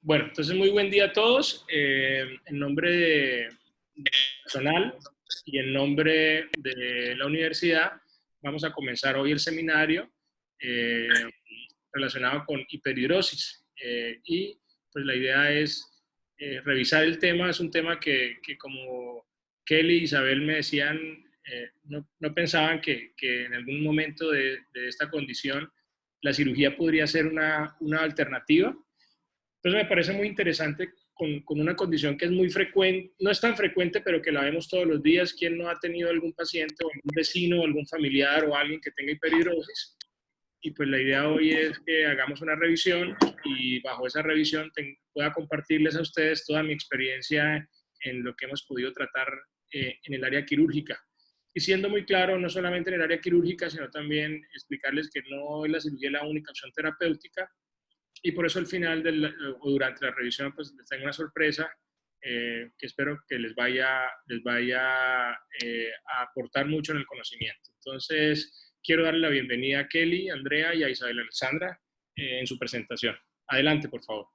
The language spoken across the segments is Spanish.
Bueno, entonces muy buen día a todos. En nombre de personal y en nombre de la universidad, vamos a comenzar hoy el seminario relacionado con hiperhidrosis. Y pues la idea es revisar el tema. Es un tema que como Kelly y Isabel me decían, no pensaban que en algún momento de esta condición la cirugía podría ser una alternativa. Entonces me parece muy interesante con una condición que es muy frecuente, no es tan frecuente, pero que la vemos todos los días. ¿Quién no ha tenido algún paciente o algún vecino o algún familiar o alguien que tenga hiperhidrosis? Y pues la idea hoy es que hagamos una revisión y bajo esa revisión pueda compartirles a ustedes toda mi experiencia en lo que hemos podido tratar en el área quirúrgica. Y siendo muy claro, no solamente en el área quirúrgica, sino también explicarles que no es la cirugía la única opción terapéutica, y por eso al final o durante la revisión pues les tengo una sorpresa que espero que les vaya a aportar mucho en el conocimiento. Entonces, quiero darle la bienvenida a Kelly, a Andrea y a Isabel Alexandra en su presentación. Adelante, por favor.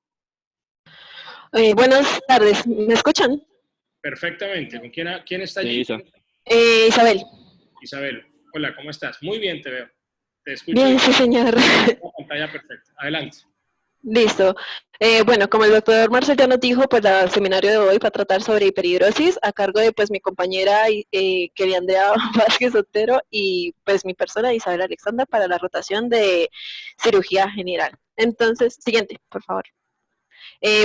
Buenas tardes, ¿me escuchan? Perfectamente. ¿Con quién está allí? Isabel. Isabel. Hola, ¿cómo estás? Muy bien, te veo. Te escucho. Bien, sí, señor. La pantalla perfecta. Adelante. Listo. Bueno, como el doctor Marcel ya nos dijo, pues el seminario de hoy va a tratar sobre hiperhidrosis a cargo de pues mi compañera Kelly Andrea Vázquez Otero y pues mi persona Isabel Alexandra para la rotación de cirugía general. Entonces, siguiente, por favor.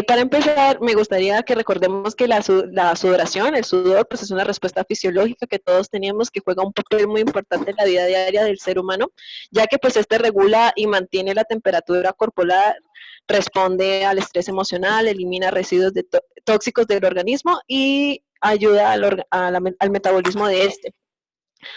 Para empezar, me gustaría que recordemos que la sudoración, el sudor, pues es una respuesta fisiológica que todos tenemos que juega un papel muy importante en la vida diaria del ser humano, ya que pues este regula y mantiene la temperatura corporal, responde al estrés emocional, elimina residuos tóxicos del organismo y ayuda al metabolismo de este.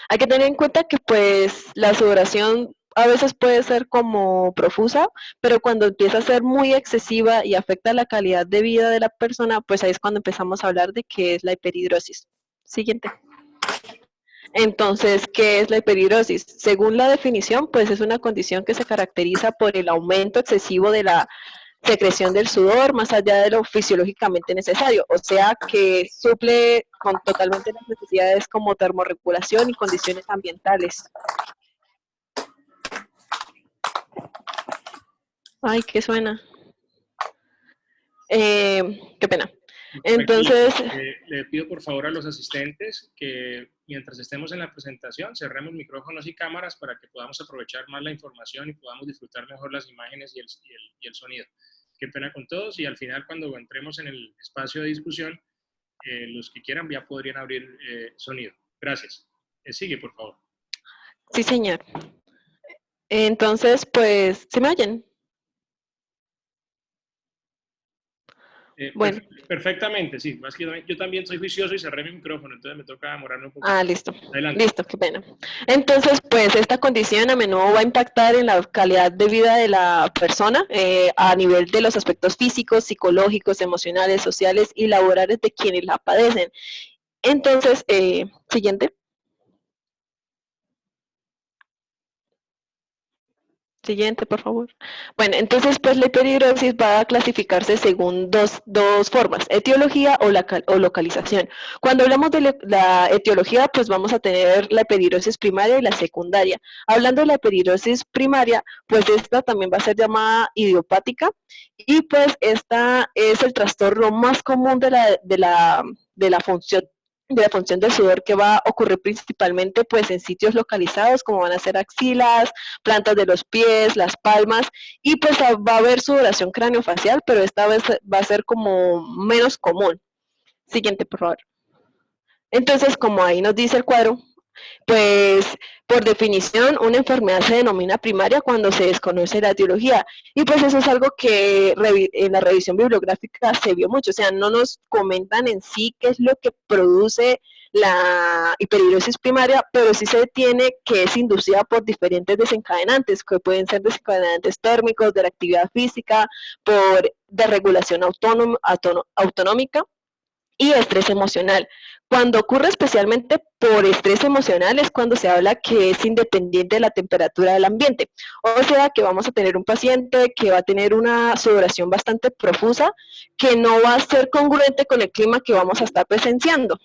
Hay que tener en cuenta que pues la sudoración a veces puede ser como profusa, pero cuando empieza a ser muy excesiva y afecta la calidad de vida de la persona, pues ahí es cuando empezamos a hablar de qué es la hiperhidrosis. Siguiente. Entonces, ¿qué es la hiperhidrosis? Según la definición, pues es una condición que se caracteriza por el aumento excesivo de la secreción del sudor más allá de lo fisiológicamente necesario, o sea que suple con totalmente las necesidades como termorregulación y condiciones ambientales. Ay, ¿qué suena? Qué pena. Entonces, le pido por favor a los asistentes que mientras estemos en la presentación cerremos micrófonos y cámaras para que podamos aprovechar más la información y podamos disfrutar mejor las imágenes y el sonido. Qué pena con todos, y al final cuando entremos en el espacio de discusión, los que quieran ya podrían abrir sonido. Gracias. Sigue, por favor. Sí, señor. Entonces, pues, ¿se me oyen? Bueno. Perfectamente, sí. Más que yo también soy juicioso y cerré mi micrófono, entonces me toca demorarme un poco. Ah, listo. Adelante. Listo, qué pena. Entonces, pues esta condición a menudo va a impactar en la calidad de vida de la persona a nivel de los aspectos físicos, psicológicos, emocionales, sociales y laborales de quienes la padecen. Entonces, siguiente. Siguiente, por favor. Bueno, entonces, pues la hiperhidrosis va a clasificarse según dos formas, etiología o localización. Cuando hablamos de la etiología, pues vamos a tener la hiperhidrosis primaria y la secundaria. Hablando de la hiperhidrosis primaria, pues esta también va a ser llamada idiopática y pues esta es el trastorno más común de la función del sudor, que va a ocurrir principalmente pues en sitios localizados como van a ser axilas, plantas de los pies, las palmas, y pues va a haber sudoración craneofacial, pero esta vez va a ser como menos común. Siguiente, por favor. Entonces, como ahí nos dice el cuadro, pues por definición una enfermedad se denomina primaria cuando se desconoce la etiología, y pues eso es algo que en la revisión bibliográfica se vio mucho, o sea, no nos comentan en sí qué es lo que produce la hiperhidrosis primaria, pero sí se tiene que es inducida por diferentes desencadenantes, que pueden ser desencadenantes térmicos, de la actividad física, por desregulación autonómica, y estrés emocional. Cuando ocurre especialmente por estrés emocional es cuando se habla que es independiente de la temperatura del ambiente. O sea que vamos a tener un paciente que va a tener una sudoración bastante profusa que no va a ser congruente con el clima que vamos a estar presenciando.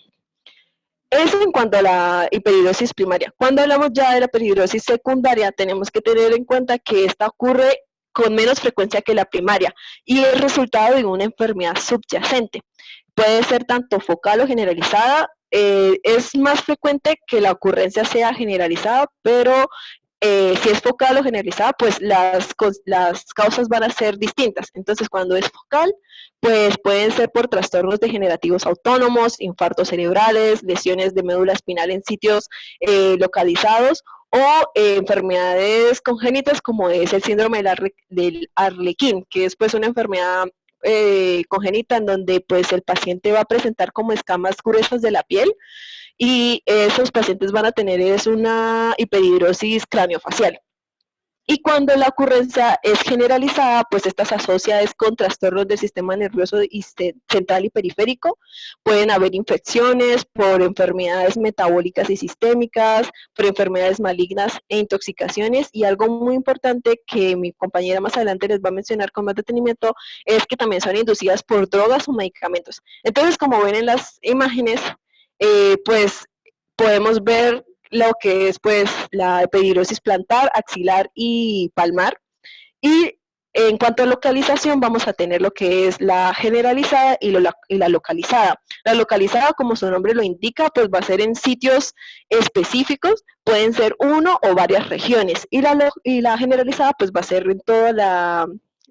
Eso en cuanto a la hiperhidrosis primaria. Cuando hablamos ya de la hiperhidrosis secundaria, tenemos que tener en cuenta que esta ocurre con menos frecuencia que la primaria y es resultado de una enfermedad subyacente. Puede ser tanto focal o generalizada. Es más frecuente que la ocurrencia sea generalizada, pero si es focal o generalizada, pues las causas van a ser distintas. Entonces, cuando es focal, pues pueden ser por trastornos degenerativos autónomos, infartos cerebrales, lesiones de médula espinal en sitios localizados o enfermedades congénitas como es el síndrome del Arlequín, que es pues una enfermedad congénita en donde pues el paciente va a presentar como escamas gruesas de la piel y esos pacientes van a tener es una hiperhidrosis craneofacial. Y cuando la ocurrencia es generalizada, pues esta se asocia es con trastornos del sistema nervioso central y periférico. Pueden haber infecciones por enfermedades metabólicas y sistémicas, por enfermedades malignas e intoxicaciones. Y algo muy importante que mi compañera más adelante les va a mencionar con más detenimiento es que también son inducidas por drogas o medicamentos. Entonces, como ven en las imágenes, pues podemos ver lo que es pues la epidirosis plantar, axilar y palmar. Y en cuanto a localización, vamos a tener lo que es la generalizada y la localizada. La localizada, como su nombre lo indica, pues va a ser en sitios específicos, pueden ser uno o varias regiones. Y la generalizada, pues va a ser en todo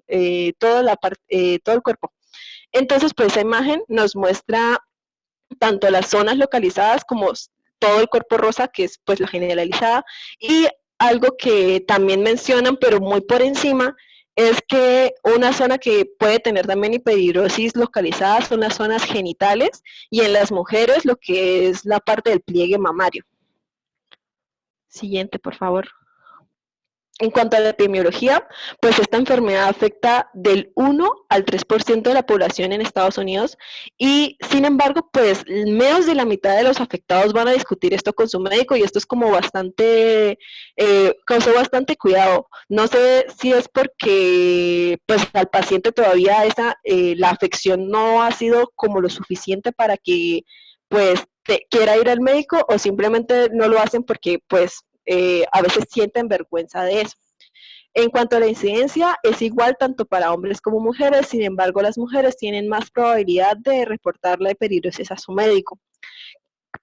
el cuerpo. Entonces, pues esa imagen nos muestra tanto las zonas localizadas como todo el cuerpo rosa, que es pues la generalizada, y algo que también mencionan, pero muy por encima, es que una zona que puede tener también hiperhidrosis localizada son las zonas genitales y en las mujeres lo que es la parte del pliegue mamario. Siguiente, por favor. En cuanto a la epidemiología, pues esta enfermedad afecta del 1 al 3% de la población en Estados Unidos y sin embargo, pues menos de la mitad de los afectados van a discutir esto con su médico y esto es como bastante, causó bastante cuidado. No sé si es porque pues al paciente todavía la afección no ha sido como lo suficiente para que pues quiera ir al médico o simplemente no lo hacen porque pues a veces sienten vergüenza de eso. En cuanto a la incidencia, es igual tanto para hombres como mujeres, sin embargo, las mujeres tienen más probabilidad de reportar la hiperhidrosis a su médico.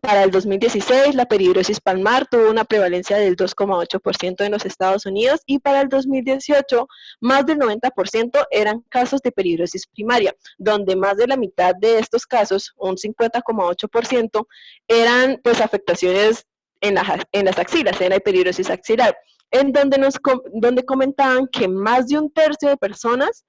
Para el 2016, la hiperhidrosis palmar tuvo una prevalencia del 2,8% en los Estados Unidos y para el 2018, más del 90% eran casos de hiperhidrosis primaria, donde más de la mitad de estos casos, un 50,8%, eran pues afectaciones en las axilas, en la hiperhidrosis axilar, en donde comentaban que más de un tercio de personas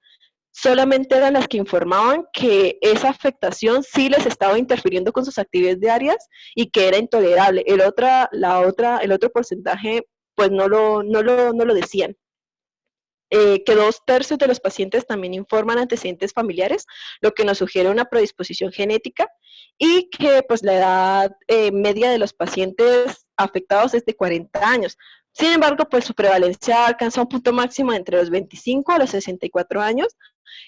solamente eran las que informaban que esa afectación sí les estaba interfiriendo con sus actividades diarias y que era intolerable. El otro porcentaje, pues no lo decían. Que 2/3 de los pacientes también informan antecedentes familiares, lo que nos sugiere una predisposición genética y que pues la edad media de los pacientes afectados es de 40 años. Sin embargo, pues su prevalencia alcanza un punto máximo entre los 25 a los 64 años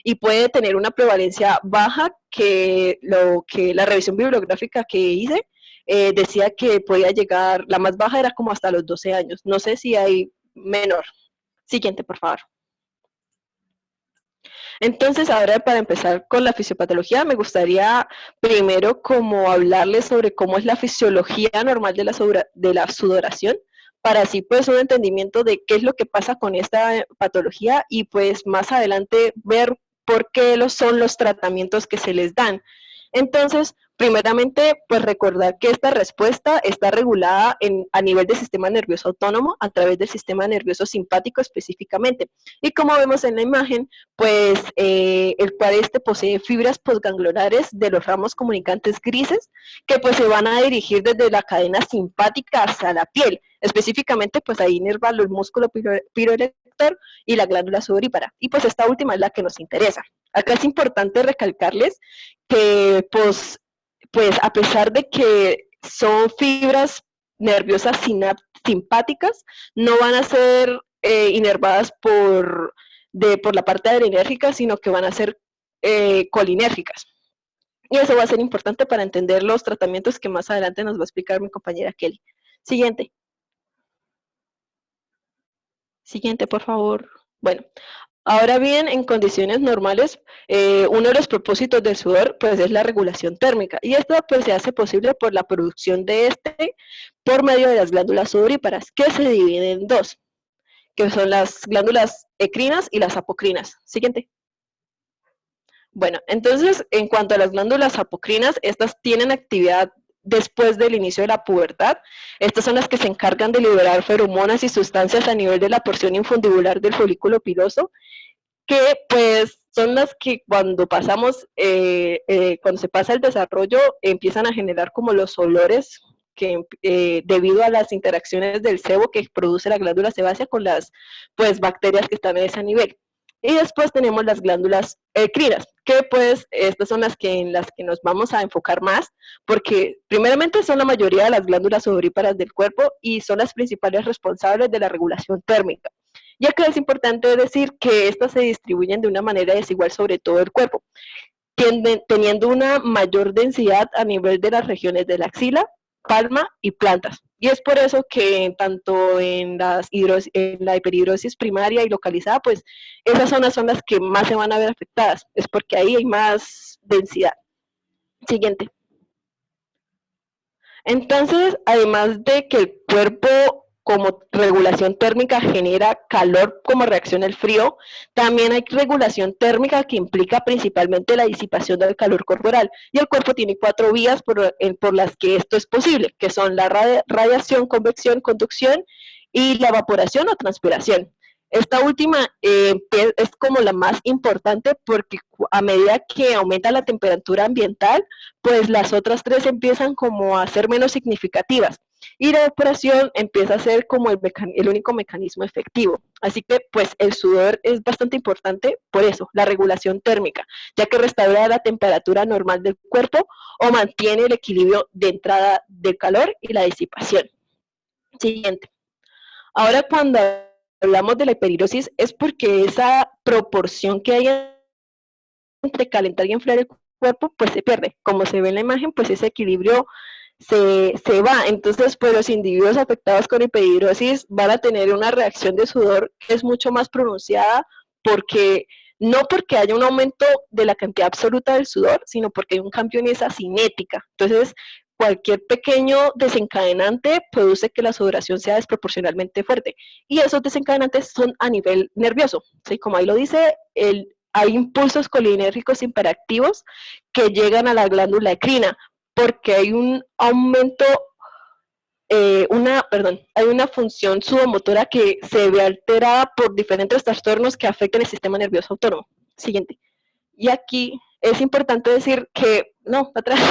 y puede tener una prevalencia baja que la revisión bibliográfica que hice decía que podía llegar, la más baja era como hasta los 12 años. No sé si hay menor. Siguiente, por favor. Entonces, ahora para empezar con la fisiopatología, me gustaría primero como hablarles sobre cómo es la fisiología normal de la sudoración, para así pues un entendimiento de qué es lo que pasa con esta patología y pues más adelante ver por qué son los tratamientos que se les dan. Entonces, primeramente, pues recordar que esta respuesta está regulada a nivel del sistema nervioso autónomo a través del sistema nervioso simpático específicamente. Y como vemos en la imagen, pues el cual posee fibras postganglionares de los ramos comunicantes grises que pues se van a dirigir desde la cadena simpática hacia la piel. Específicamente, pues ahí inervan el músculo piroerector y la glándula sudorípara. Y pues esta última es la que nos interesa. Acá es importante recalcarles que pues pues a pesar de que son fibras nerviosas simpáticas, no van a ser inervadas por la parte adrenérgica, sino que van a ser colinérgicas. Y eso va a ser importante para entender los tratamientos que más adelante nos va a explicar mi compañera Kelly. Siguiente. Siguiente, por favor. Bueno, ahora bien, en condiciones normales, uno de los propósitos del sudor pues, es la regulación térmica. Y esto pues, se hace posible por la producción de este por medio de las glándulas sudoríparas, que se dividen en dos, que son las glándulas ecrinas y las apocrinas. Siguiente. Bueno, entonces, en cuanto a las glándulas apocrinas, estas tienen actividad después del inicio de la pubertad. Estas son las que se encargan de liberar feromonas y sustancias a nivel de la porción infundibular del folículo piloso, que pues son las que cuando pasamos, cuando se pasa el desarrollo, empiezan a generar como los olores que debido a las interacciones del sebo que produce la glándula sebácea con las pues bacterias que están en ese nivel. Y después tenemos las glándulas ecrinas, que pues estas son en las que nos vamos a enfocar más, porque primeramente son la mayoría de las glándulas sudoríparas del cuerpo y son las principales responsables de la regulación térmica. Ya que es importante decir que estas se distribuyen de una manera desigual sobre todo el cuerpo, teniendo una mayor densidad a nivel de las regiones de la axila, palma y plantas. Y es por eso que tanto en la hiperhidrosis primaria y localizada, pues esas zonas son las que más se van a ver afectadas. Es porque ahí hay más densidad. Siguiente. Entonces, además de que el cuerpo como regulación térmica genera calor como reacción al frío, también hay regulación térmica que implica principalmente la disipación del calor corporal. Y el cuerpo tiene 4 vías por las que esto es posible, que son la radiación, convección, conducción y la evaporación o transpiración. Esta última es como la más importante porque a medida que aumenta la temperatura ambiental, pues las otras 3 empiezan como a ser menos significativas y la evaporación empieza a ser como el único mecanismo efectivo. Así que pues el sudor es bastante importante por eso, la regulación térmica, ya que restaura la temperatura normal del cuerpo o mantiene el equilibrio de entrada del calor y la disipación. Siguiente. Ahora cuando hablamos de la hiperhidrosis es porque esa proporción que hay entre calentar y enfriar el cuerpo pues se pierde. Como se ve en la imagen, pues ese equilibrio se va. Entonces, pues los individuos afectados con hiperhidrosis van a tener una reacción de sudor que es mucho más pronunciada porque no porque haya un aumento de la cantidad absoluta del sudor, sino porque hay un cambio en esa cinética. Entonces, cualquier pequeño desencadenante produce que la sudoración sea desproporcionalmente fuerte. Y esos desencadenantes son a nivel nervioso. ¿Sí? Como ahí lo dice, hay impulsos colinérgicos hiperactivos que llegan a la glándula ecrina, porque hay un aumento, hay una función sudomotora que se ve alterada por diferentes trastornos que afectan el sistema nervioso autónomo. Siguiente. Y aquí es importante decir que, no, atrás,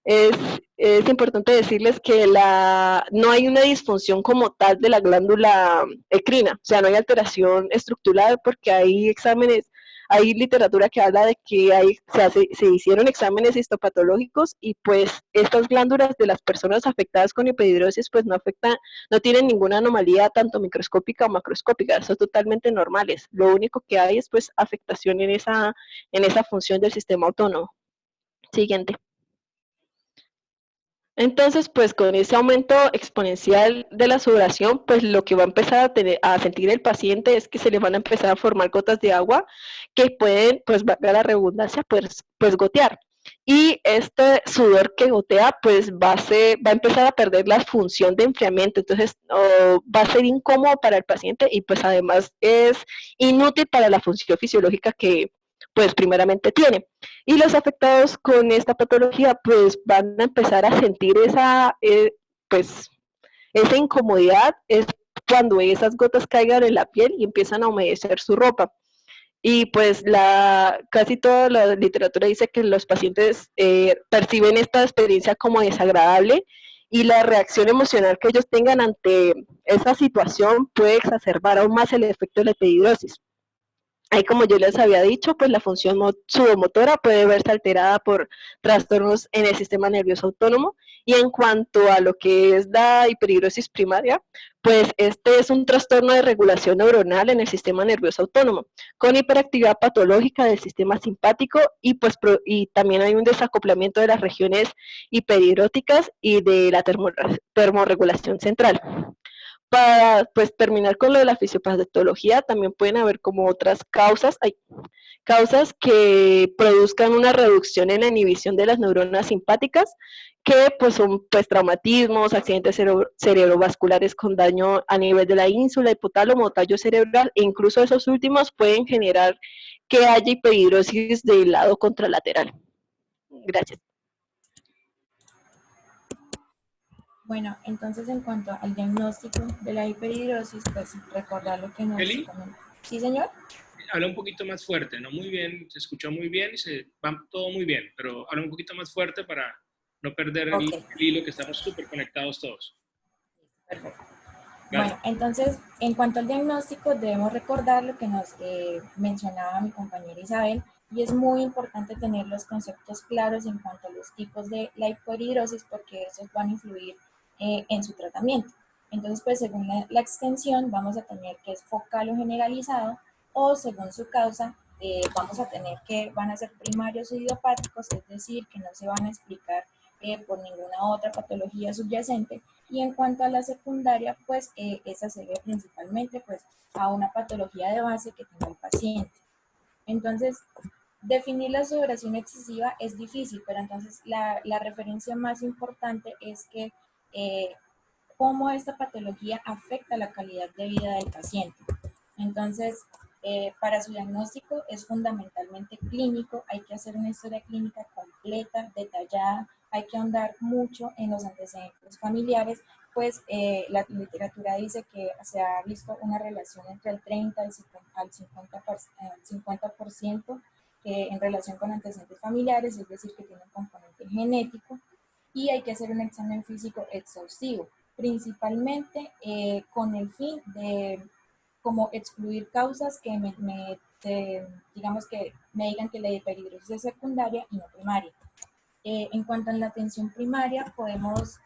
es importante decirles que no hay una disfunción como tal de la glándula ecrina, o sea, no hay alteración estructural porque hay exámenes, hay literatura que habla de que se hicieron exámenes histopatológicos y pues estas glándulas de las personas afectadas con hiperhidrosis pues no tienen ninguna anomalía tanto microscópica o macroscópica, son totalmente normales. Lo único que hay es pues afectación en esa función del sistema autónomo. Siguiente. Entonces, pues con ese aumento exponencial de la sudoración, pues lo que va a empezar a sentir el paciente es que se le van a empezar a formar gotas de agua que pueden, pues valga la redundancia, pues gotear. Y este sudor que gotea, pues va a empezar a perder la función de enfriamiento, entonces va a ser incómodo para el paciente y pues además es inútil para la función fisiológica que pues primeramente tiene. Y los afectados con esta patología pues van a empezar a sentir pues esa incomodidad es cuando esas gotas caigan en la piel y empiezan a humedecer su ropa. Y pues casi toda la literatura dice que los pacientes perciben esta experiencia como desagradable y la reacción emocional que ellos tengan ante esa situación puede exacerbar aún más el efecto de la hiperhidrosis. Ahí, como yo les había dicho, pues la función sudomotora puede verse alterada por trastornos en el sistema nervioso autónomo. Y en cuanto a lo que es la hiperhidrosis primaria, pues este es un trastorno de regulación neuronal en el sistema nervioso autónomo, con hiperactividad patológica del sistema simpático y, y también hay un desacoplamiento de las regiones hiperhidróticas y de la termorregulación central. Para pues terminar con lo de la fisiopatología, también pueden haber como otras causas, causas que produzcan una reducción en la inhibición de las neuronas simpáticas, que pues son pues traumatismos, accidentes cerebrovasculares con daño a nivel de la ínsula, hipotálamo, tallo cerebral, e incluso esos últimos pueden generar que haya hiperhidrosis del lado contralateral. Gracias. Bueno, entonces en cuanto al diagnóstico de la hiperhidrosis, pues recordar lo que nos Eli, comentó. ¿Sí, señor? habla un poquito más fuerte, no muy bien, se escuchó muy bien y se va todo muy bien, pero habla un poquito más fuerte para no perder Ok, el hilo, que estamos súper conectados todos. perfecto. Gracias. Bueno, entonces, en cuanto al diagnóstico, debemos recordar lo que nos mencionaba mi compañera Isabel, y es muy importante tener los conceptos claros en cuanto a los tipos de la hiperhidrosis, porque esos van a influir en su tratamiento. Entonces, pues según la extensión, vamos a tener que es focal o generalizado, o según su causa, vamos a tener que van a ser primarios o idiopáticos, es decir, que no se van a explicar por ninguna otra patología subyacente. Y en cuanto a la secundaria, pues esa se ve principalmente pues a una patología de base que tenga el paciente. Entonces, definir la sudoración excesiva es difícil, pero entonces la referencia más importante es que cómo esta patología afecta la calidad de vida del paciente. Entonces, para su diagnóstico es fundamentalmente clínico, hay que hacer una historia clínica completa, detallada, hay que ahondar mucho en los antecedentes familiares, pues la literatura dice que se ha visto una relación entre el 30 al 50% en relación con antecedentes familiares, es decir, que tiene un componente genético, y hay que hacer un examen físico exhaustivo, principalmente con el fin de como excluir causas que digamos que me digan que la hiperhidrosis es secundaria y no primaria. En cuanto a la atención primaria, podemos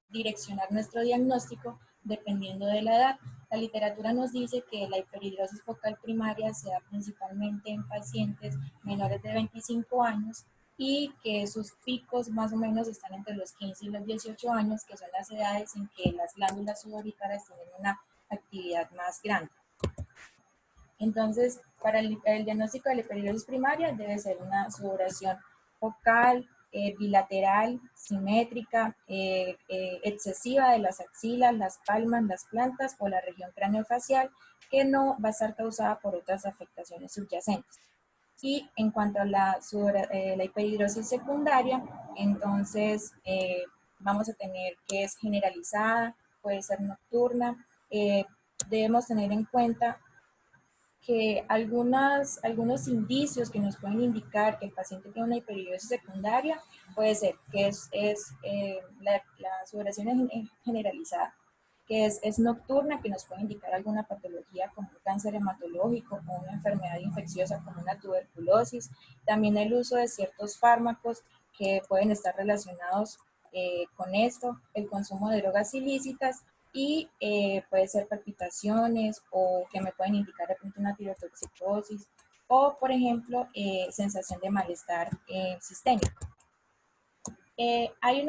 direccionar nuestro diagnóstico dependiendo de la edad. La literatura nos dice que la hiperhidrosis focal primaria se da principalmente en pacientes menores de 25 años y que sus picos más o menos están entre los 15 y los 18 años, que son las edades en que las glándulas sudoríparas tienen una actividad más grande. Entonces, para el diagnóstico de la hiperhidrosis primaria debe ser una sudoración focal, bilateral, simétrica, excesiva de las axilas, las palmas, las plantas o la región craneofacial, que no va a estar causada por otras afectaciones subyacentes. Y en cuanto a la hiperhidrosis secundaria, entonces vamos a tener que es generalizada, puede ser nocturna. Debemos tener en cuenta que algunos indicios que nos pueden indicar que el paciente tiene una hiperhidrosis secundaria puede ser que la sudoración generalizada, que es nocturna, que nos puede indicar alguna patología como un cáncer hematológico o una enfermedad infecciosa como una tuberculosis, también el uso de ciertos fármacos que pueden estar relacionados con esto, el consumo de drogas ilícitas, y puede ser palpitaciones o que me pueden indicar de pronto una tirotoxicosis o, por ejemplo, sensación de malestar sistémico. Hay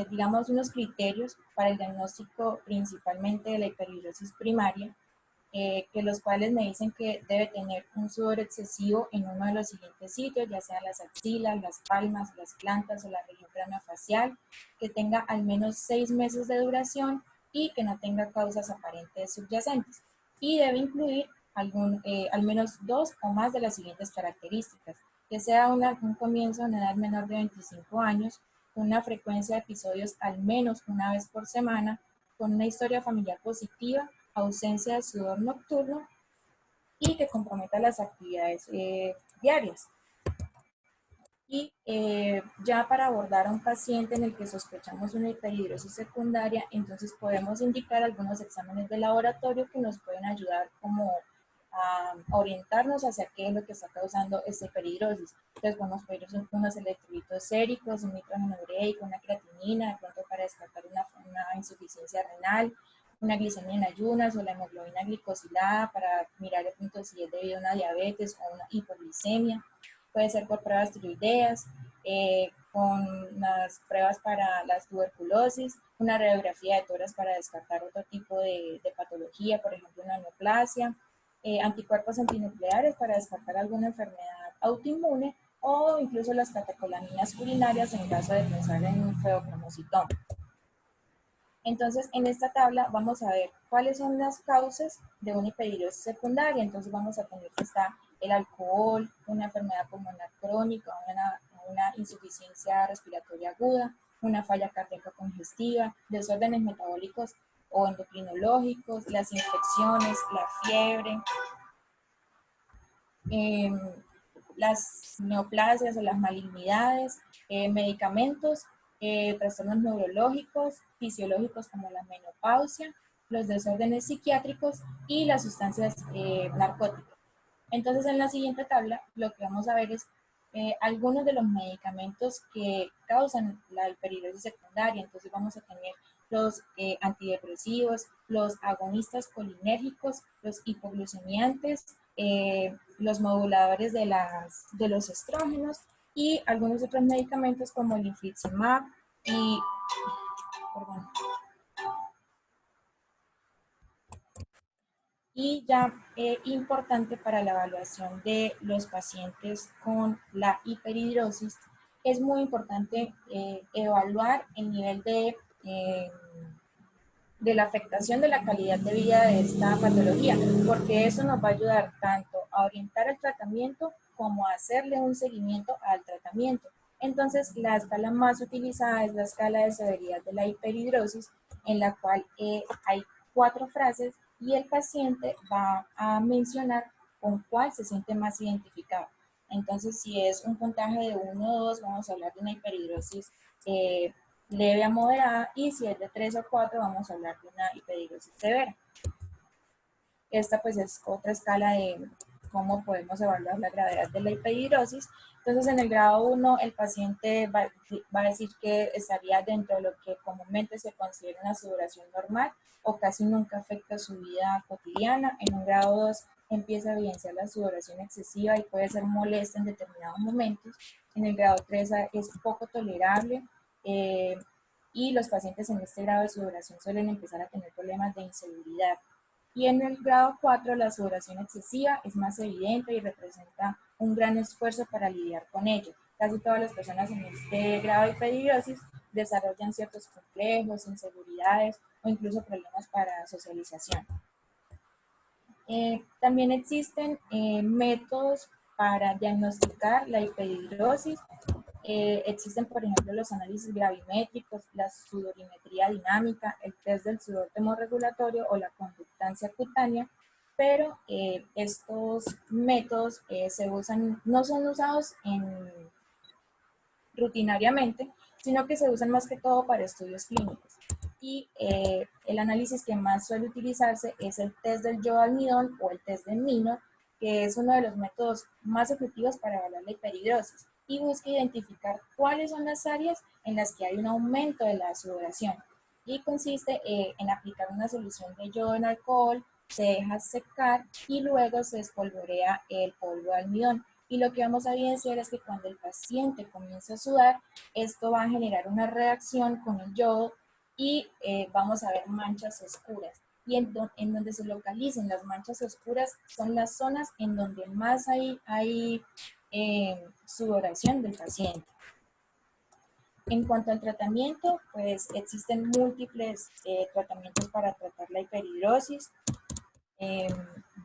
digamos, unos criterios para el diagnóstico principalmente de la hiperhidrosis primaria, que los cuales me dicen que debe tener un sudor excesivo en uno de los siguientes sitios, ya sean las axilas, las palmas, las plantas o la región craneofacial, que tenga al menos 6 meses de duración y que no tenga causas aparentes subyacentes. Y debe incluir al menos 2 o más de las siguientes características, que sea un comienzo en edad menor de 25 años, con una frecuencia de episodios al menos una vez por semana, con una historia familiar positiva, ausencia de sudor nocturno y que comprometa las actividades diarias. Y ya para abordar a un paciente en el que sospechamos una hiperhidrosis secundaria, entonces podemos indicar algunos exámenes de laboratorio que nos pueden ayudar como a orientarnos hacia qué es lo que está causando esta hiperhidrosis. Entonces podemos pedir unos electrolitos séricos, un nitrógeno ureico, una creatinina, de pronto para descartar una insuficiencia renal, una glicemia en ayunas o la hemoglobina glicosilada para mirar de pronto si es debido a una diabetes o una hipoglicemia. Puede ser por pruebas tiroideas, con las pruebas para las tuberculosis, una radiografía de tórax para descartar otro tipo de patología, por ejemplo una neoplasia, anticuerpos antinucleares para descartar alguna enfermedad autoinmune o incluso las catecolaminas urinarias en caso de pensar en un feocromocitoma. Entonces, en esta tabla vamos a ver cuáles son las causas de una hiperhidrosis secundaria. Entonces, vamos a tener que está el alcohol, una enfermedad pulmonar crónica, una insuficiencia respiratoria aguda, una falla cardíaca congestiva, desórdenes metabólicos o endocrinológicos, las infecciones, la fiebre, las neoplasias o las malignidades, medicamentos, trastornos neurológicos, fisiológicos como la menopausia, los desórdenes psiquiátricos y las sustancias narcóticas. Entonces, en la siguiente tabla, lo que vamos a ver es algunos de los medicamentos que causan la hiperhidrosis secundaria. Entonces, vamos a tener los antidepresivos, los agonistas colinérgicos, los hipoglucemiantes, los moduladores de los estrógenos y algunos otros medicamentos como el infliximab y ya importante para la evaluación de los pacientes con la hiperhidrosis, es muy importante evaluar el nivel de la afectación de la calidad de vida de esta patología, porque eso nos va a ayudar tanto a orientar el tratamiento como a hacerle un seguimiento al tratamiento. Entonces, la escala más utilizada es la escala de severidad de la hiperhidrosis, en la cual hay 4 frases y el paciente va a mencionar con cuál se siente más identificado. Entonces, si es un puntaje de 1 o 2, vamos a hablar de una hiperhidrosis leve a moderada, y si es de 3 o 4 vamos a hablar de una hiperhidrosis severa. Esta pues es otra escala de cómo podemos evaluar la gravedad de la hiperhidrosis. Entonces en el grado 1 el paciente va a decir que estaría dentro de lo que comúnmente se considera una sudoración normal o casi nunca afecta su vida cotidiana. En un grado 2 empieza a evidenciar la sudoración excesiva y puede ser molesta en determinados momentos. En el grado 3 es poco tolerable. Y los pacientes en este grado de sudoración suelen empezar a tener problemas de inseguridad. Y en el grado 4 la sudoración excesiva es más evidente y representa un gran esfuerzo para lidiar con ello. Casi todas las personas en este grado de hiperhidrosis desarrollan ciertos complejos, inseguridades o incluso problemas para socialización. También existen métodos para diagnosticar la hiperhidrosis. Existen, por ejemplo, los análisis gravimétricos, la sudorimetría dinámica, el test del sudor termorregulatorio o la conductancia cutánea, pero estos métodos no son usados rutinariamente, sino que se usan más que todo para estudios clínicos. Y el análisis que más suele utilizarse es el test del yodo almidón o el test de Minor, que es uno de los métodos más efectivos para evaluar la hiperhidrosis y busca identificar cuáles son las áreas en las que hay un aumento de la sudoración. Y consiste en aplicar una solución de yodo en alcohol, se deja secar y luego se espolvorea el polvo de almidón. Y lo que vamos a evidenciar es que cuando el paciente comienza a sudar, esto va a generar una reacción con el yodo y vamos a ver manchas oscuras. Y en donde se localicen las manchas oscuras son las zonas en donde más hay sudoración del paciente. En cuanto al tratamiento, pues existen múltiples tratamientos para tratar la hiperhidrosis.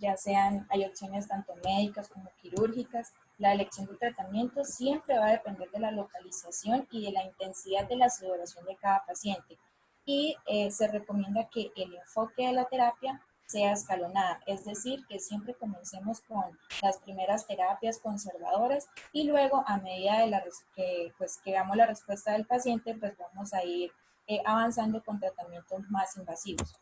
Ya sean, hay opciones tanto médicas como quirúrgicas. La elección del tratamiento siempre va a depender de la localización y de la intensidad de la sudoración de cada paciente. Y se recomienda que el enfoque de la terapia sea escalonada, es decir, que siempre comencemos con las primeras terapias conservadoras y luego a medida de que veamos la respuesta del paciente, pues vamos a ir avanzando con tratamientos más invasivos.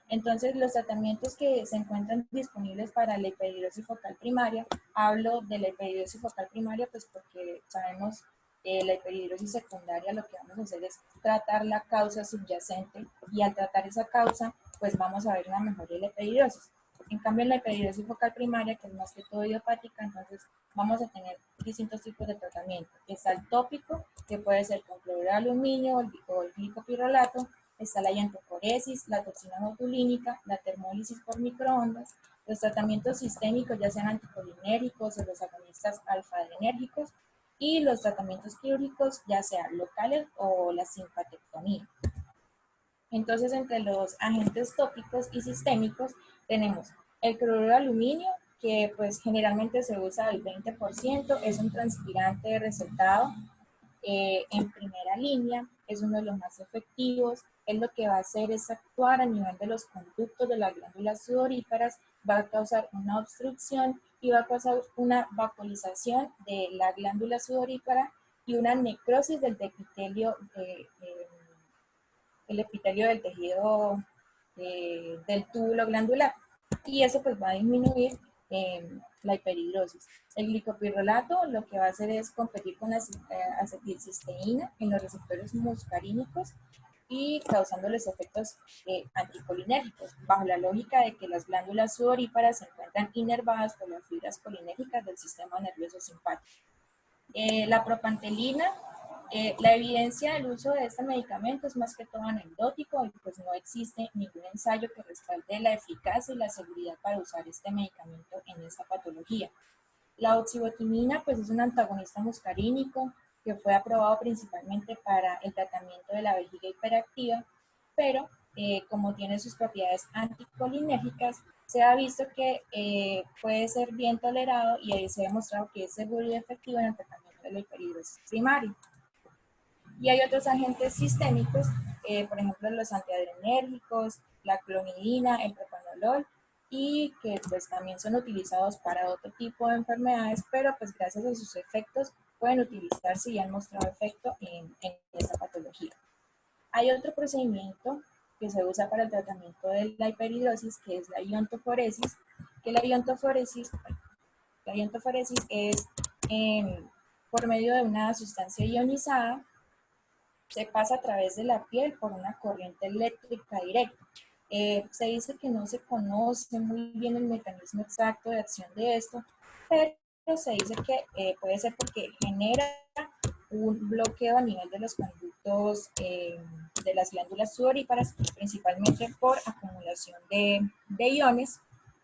Entonces, los tratamientos que se encuentran disponibles para la hiperhidrosis focal primaria, hablo de la hiperhidrosis focal primaria, pues porque sabemos la hiperhidrosis secundaria, lo que vamos a hacer es tratar la causa subyacente, y al tratar esa causa, pues vamos a ver una mejoría de la hiperhidrosis. En cambio, en la hiperhidrosis focal primaria, que es más que todo idiopática, entonces vamos a tener distintos tipos de tratamiento. Está el tópico, que puede ser con cloruro de aluminio o el glicopirrolato. Está la iontofóresis, la toxina botulínica, la termólisis por microondas, los tratamientos sistémicos, ya sean anticolinérgicos o los agonistas alfa-adrenérgicos, y los tratamientos quirúrgicos, ya sean locales o la simpatectomía. Entonces, entre los agentes tópicos y sistémicos tenemos el cloruro de aluminio, que pues generalmente se usa el 20%, es un transpirante recetado en primera línea, es uno de los más efectivos. Es lo que va a hacer es actuar a nivel de los conductos de las glándulas sudoríparas, va a causar una obstrucción y va a causar una vacuolización de la glándula sudorípara y una necrosis del epitelio, el epitelio del tejido del túbulo glandular, y eso pues va a disminuir la hiperhidrosis. El glicopirrolato lo que va a hacer es competir con la acetilcisteína en los receptores muscarínicos y causándoles efectos anticolinérgicos, bajo la lógica de que las glándulas sudoríparas se encuentran inervadas por las fibras colinérgicas del sistema nervioso simpático. La propantelina, la evidencia del uso de este medicamento es más que todo anecdótico, y pues no existe ningún ensayo que respalde la eficacia y la seguridad para usar este medicamento en esta patología. La oxibutinina pues es un antagonista muscarínico que fue aprobado principalmente para el tratamiento de la vejiga hiperactiva, pero como tiene sus propiedades anticolinérgicas, se ha visto que puede ser bien tolerado, y ahí se ha demostrado que es seguro y efectivo en el tratamiento de la hiperhidrosis primaria. Y hay otros agentes sistémicos, por ejemplo los antiadrenérgicos, la clonidina, el propanolol, y que pues también son utilizados para otro tipo de enfermedades, pero pues gracias a sus efectos pueden utilizarse y han mostrado efecto en esta patología. Hay otro procedimiento que se usa para el tratamiento de la hiperhidrosis, que es la iontoforesis, que la iontoforesis es por medio de una sustancia ionizada, se pasa a través de la piel por una corriente eléctrica directa. Se dice que no se conoce muy bien el mecanismo exacto de acción de esto, pero se dice que puede ser porque genera un bloqueo a nivel de los conductos de las glándulas sudoríparas, principalmente por acumulación de iones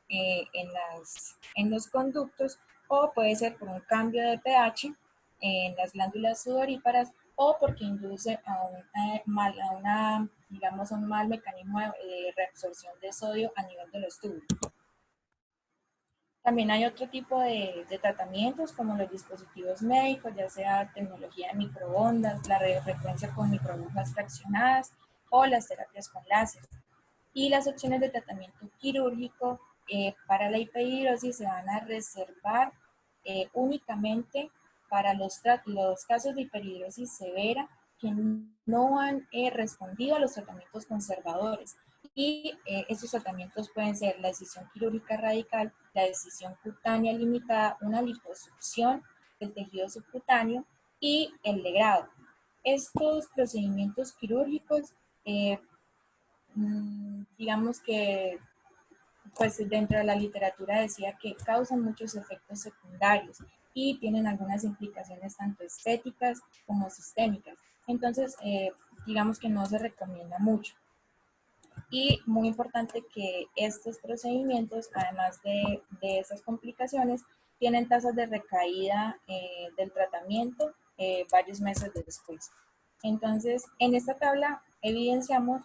en los conductos, o puede ser por un cambio de pH en las glándulas sudoríparas, o porque induce a un mal mecanismo de reabsorción de sodio a nivel de los túbulos. También hay otro tipo de tratamientos, como los dispositivos médicos, ya sea tecnología de microondas, la radiofrecuencia con microburbujas fraccionadas o las terapias con láser. Y las opciones de tratamiento quirúrgico para la hiperhidrosis se van a reservar únicamente para los casos de hiperhidrosis severa que no han respondido a los tratamientos conservadores. Y estos tratamientos pueden ser la decisión quirúrgica radical, la decisión cutánea limitada, una liposucción del tejido subcutáneo y el legrado. Estos procedimientos quirúrgicos, digamos que pues dentro de la literatura decía que causan muchos efectos secundarios y tienen algunas implicaciones tanto estéticas como sistémicas. Entonces, digamos que no se recomienda mucho. Y muy importante que estos procedimientos, además de esas complicaciones, tienen tasas de recaída del tratamiento varios meses después. Entonces, en esta tabla evidenciamos,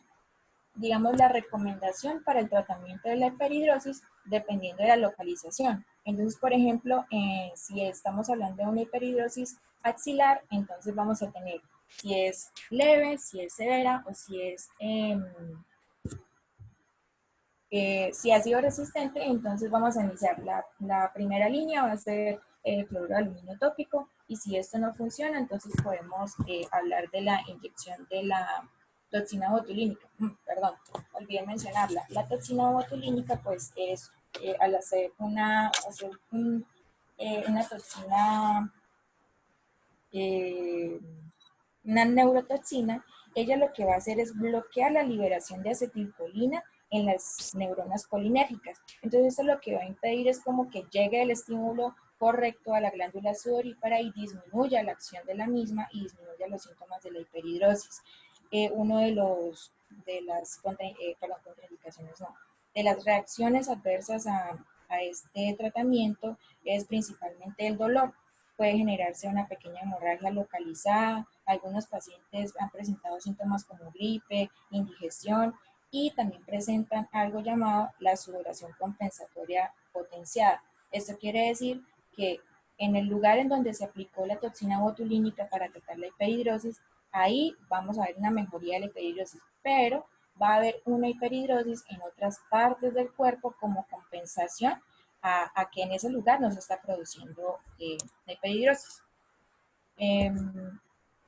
digamos, la recomendación para el tratamiento de la hiperhidrosis dependiendo de la localización. Entonces, por ejemplo, si estamos hablando de una hiperhidrosis axilar, entonces vamos a tener si es leve, si es severa o si ha sido resistente. Entonces vamos a iniciar la primera línea, va a ser cloruro de aluminio tópico, y si esto no funciona, entonces podemos hablar de la inyección de la toxina botulínica. Perdón, olvidé mencionarla. La toxina botulínica, pues, es al hacer una toxina, una neurotoxina, ella lo que va a hacer es bloquear la liberación de acetilcolina en las neuronas colinérgicas. Entonces, eso lo que va a impedir es como que llegue el estímulo correcto a la glándula sudorípara y disminuya la acción de la misma y disminuya los síntomas de la hiperhidrosis. Uno de las contraindicaciones, no, de las reacciones adversas a este tratamiento es principalmente el dolor. Puede generarse una pequeña hemorragia localizada. Algunos pacientes han presentado síntomas como gripe, indigestión y también presentan algo llamado la sudoración compensatoria potenciada. Esto quiere decir que en el lugar en donde se aplicó la toxina botulínica para tratar la hiperhidrosis, ahí vamos a ver una mejoría de la hiperhidrosis, pero va a haber una hiperhidrosis en otras partes del cuerpo como compensación a que en ese lugar no se está produciendo la hiperhidrosis.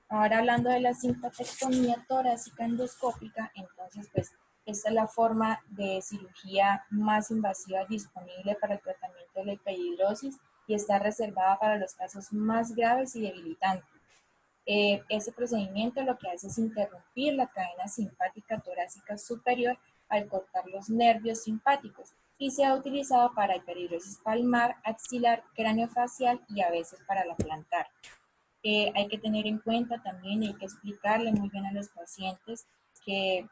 Ahora hablando de la simpatectomía torácica endoscópica, entonces pues esta es la forma de cirugía más invasiva disponible para el tratamiento de la hiperhidrosis y está reservada para los casos más graves y debilitantes. Ese procedimiento lo que hace es interrumpir la cadena simpática torácica superior al cortar los nervios simpáticos y se ha utilizado para hiperhidrosis palmar, axilar, craneofacial y a veces para la plantar. Hay que tener en cuenta también, hay que explicarle muy bien a los pacientes que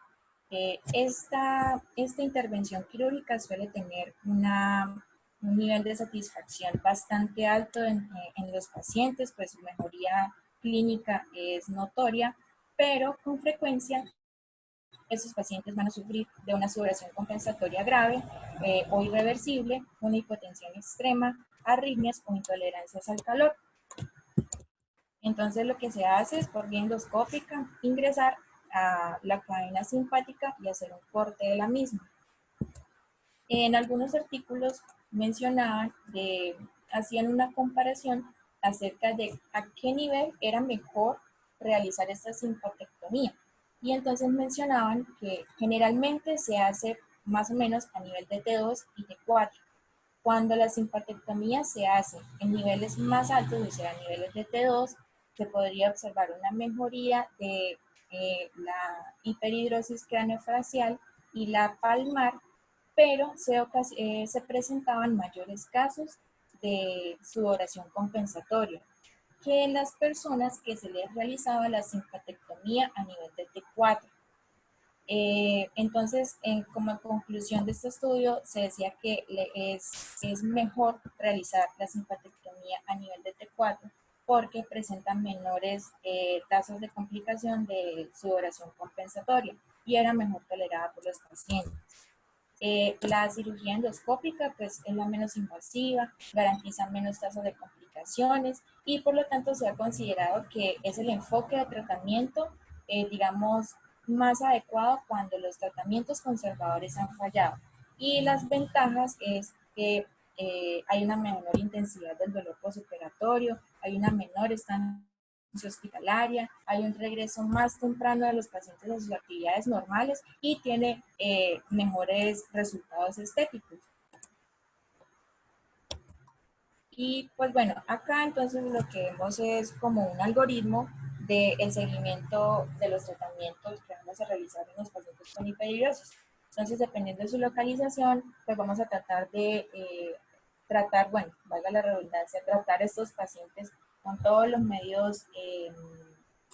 esta intervención quirúrgica suele tener un nivel de satisfacción bastante alto en los pacientes, pues su mejoría clínica es notoria, pero con frecuencia esos pacientes van a sufrir de una sudoración compensatoria grave o irreversible, una hipotensión extrema, arritmias o intolerancias al calor. Entonces lo que se hace es por vía endoscópica ingresar a la cadena simpática y hacer un corte de la misma. En algunos artículos mencionaban, hacían una comparación acerca de a qué nivel era mejor realizar esta simpatectomía. Y entonces mencionaban que generalmente se hace más o menos a nivel de T2 y T4. Cuando la simpatectomía se hace en niveles más altos, o sea, a niveles de T2, se podría observar una mejoría de la hiperhidrosis craneofacial y la palmar, pero se presentaban mayores casos de sudoración compensatoria que en las personas que se les realizaba la simpatectomía a nivel de T4. Entonces, como conclusión de este estudio, se decía que es mejor realizar la simpatectomía a nivel de T4 porque presentan menores tasas de complicación de sudoración compensatoria y era mejor tolerada por los pacientes. La cirugía endoscópica pues, es la menos invasiva, garantiza menos tasas de complicaciones y por lo tanto se ha considerado que es el enfoque de tratamiento, digamos, más adecuado cuando los tratamientos conservadores han fallado. Y las ventajas es que hay una menor intensidad del dolor postoperatorio, hay una menor estancia hospitalaria, hay un regreso más temprano de los pacientes a sus actividades normales y tiene mejores resultados estéticos. Y pues bueno, acá entonces lo que vemos es como un algoritmo del seguimiento de los tratamientos que vamos a realizar en los pacientes con hiperhidrosis. Entonces, dependiendo de su localización, pues vamos a tratar de tratar, bueno, valga la redundancia, tratar a estos pacientes con todos los medios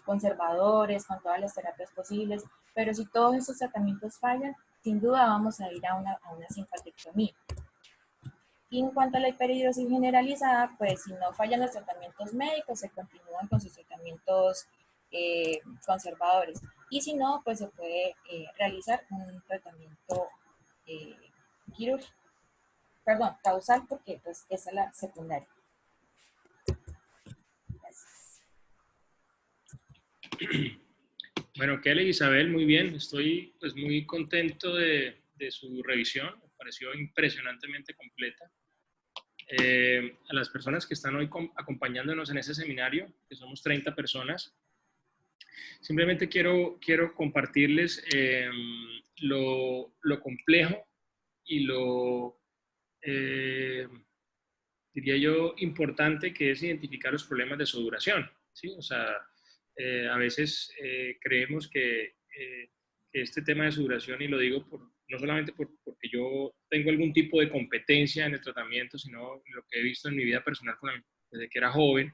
conservadores, con todas las terapias posibles, pero si todos estos tratamientos fallan, sin duda vamos a ir a una simpatectomía. Y en cuanto a la hiperhidrosis generalizada, pues si no fallan los tratamientos médicos, se continúan con sus tratamientos conservadores. Y si no, pues se puede realizar un tratamiento quirúrgico. Perdón, causal, porque pues esa es la secundaria. Gracias. Bueno, Kelly, Isabel, muy bien. Estoy pues muy contento de su revisión. Me pareció impresionantemente completa. A las personas que están hoy acompañándonos en este seminario, que somos 30 personas, Simplemente quiero compartirles lo complejo y eh, diría yo, importante, que es identificar los problemas de sudoración, ¿sí? O sea, a veces creemos que este tema de sudoración, y lo digo no solamente porque yo tengo algún tipo de competencia en el tratamiento, sino lo que he visto en mi vida personal desde que era joven,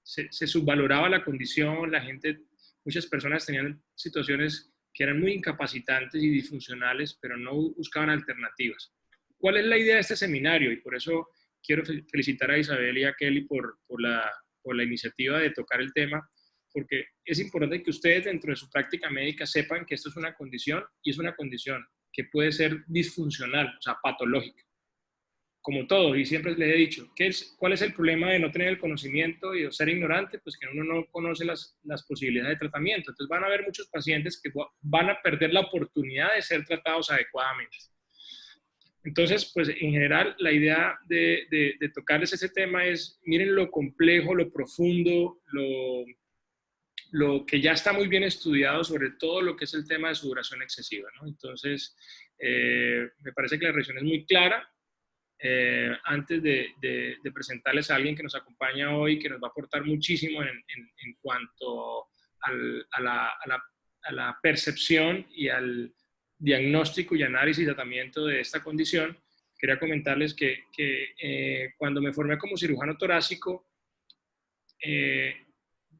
se subvaloraba la condición, la gente, muchas personas tenían situaciones que eran muy incapacitantes y disfuncionales, pero no buscaban alternativas. ¿Cuál es la idea de este seminario? Y por eso quiero felicitar a Isabel y a Kelly por la iniciativa de tocar el tema, porque es importante que ustedes dentro de su práctica médica sepan que esto es una condición, y es una condición que puede ser disfuncional, o sea, patológica. Como todo, y siempre les he dicho, ¿cuál es el problema de no tener el conocimiento y de ser ignorante? Pues que uno no conoce las posibilidades de tratamiento. Entonces van a haber muchos pacientes que van a perder la oportunidad de ser tratados adecuadamente. Entonces, pues en general, la idea de tocarles ese tema es, miren lo complejo, lo profundo, lo que ya está muy bien estudiado, sobre todo lo que es el tema de sudoración excesiva, ¿no? Entonces, me parece que la revisión es muy clara. Antes de presentarles a alguien que nos acompaña hoy, que nos va a aportar muchísimo en cuanto a la percepción y al diagnóstico y análisis y tratamiento de esta condición, quería comentarles que cuando me formé como cirujano torácico,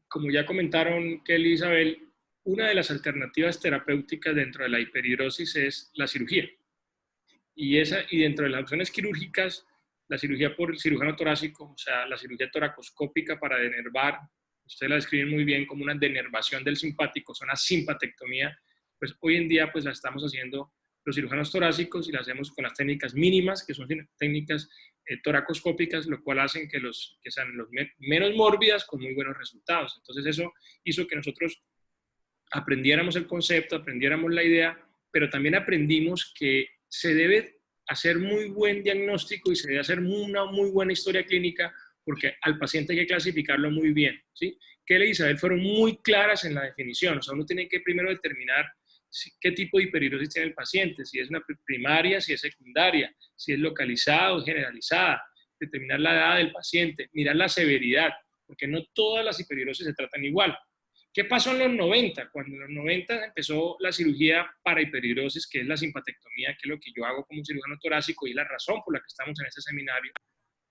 como ya comentaron Kelly y Isabel, una de las alternativas terapéuticas dentro de la hiperhidrosis es la cirugía. Y dentro de las opciones quirúrgicas, la cirugía por el cirujano torácico, o sea, la cirugía toracoscópica para denervar, ustedes la describen muy bien como una denervación del simpático, es una simpatectomía, pues hoy en día pues la estamos haciendo los cirujanos torácicos y la hacemos con las técnicas mínimas, que son técnicas toracoscópicas, lo cual hacen que sean menos mórbidas con muy buenos resultados. Entonces eso hizo que nosotros aprendiéramos el concepto, aprendiéramos la idea, pero también aprendimos que se debe hacer muy buen diagnóstico y se debe hacer una muy buena historia clínica, porque al paciente hay que clasificarlo muy bien, ¿sí? Kelly y Isabel fueron muy claras en la definición, o sea, uno tiene que primero determinar qué tipo de hiperhidrosis tiene el paciente, si es una primaria, si es secundaria, si es localizada o generalizada, determinar la edad del paciente, mirar la severidad, porque no todas las hiperhidrosis se tratan igual. ¿Qué pasó en los 90? Cuando en los 90 empezó la cirugía para hiperhidrosis, que es la simpatectomía, que es lo que yo hago como cirujano torácico y la razón por la que estamos en este seminario,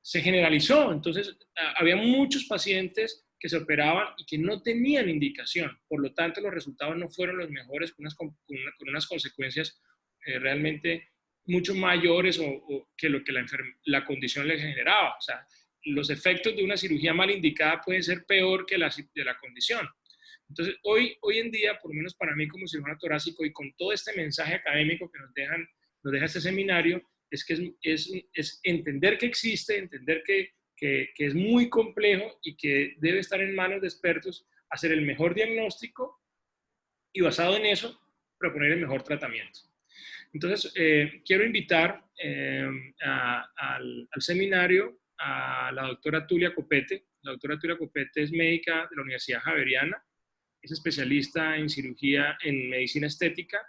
se generalizó. Entonces, había muchos pacientes que se operaban y que no tenían indicación. Por lo tanto, los resultados no fueron los mejores, con unas consecuencias realmente mucho mayores que lo que la condición le generaba. O sea, los efectos de una cirugía mal indicada pueden ser peor que de la condición. Entonces, hoy en día, por lo menos para mí como cirujano torácico y con todo este mensaje académico que nos deja este seminario, es entender que existe, entender que es muy complejo y que debe estar en manos de expertos hacer el mejor diagnóstico y basado en eso proponer el mejor tratamiento. Entonces, quiero invitar al seminario a la doctora Tulia Copete. La doctora Tulia Copete es médica de la Universidad Javeriana, es especialista en cirugía en medicina estética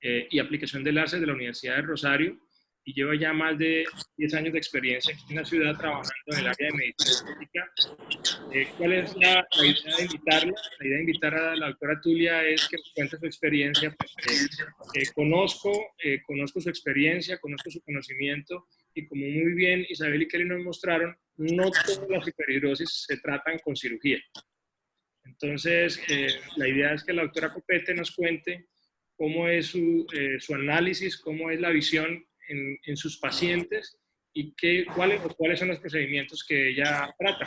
y aplicación del láser de la Universidad de Rosario y lleva ya más de 10 años de experiencia aquí en la ciudad trabajando en el área de medicina estética. ¿Cuál es la idea de invitarla? La idea de invitar a la doctora Tulia es que nos cuente su experiencia, porque conozco su experiencia, conozco su conocimiento y como muy bien Isabel y Kelly nos mostraron, no todas las hiperhidrosis se tratan con cirugía. Entonces, la idea es que la doctora Copete nos cuente cómo es su análisis, cómo es la visión en sus pacientes y cuáles son los procedimientos que ella trata.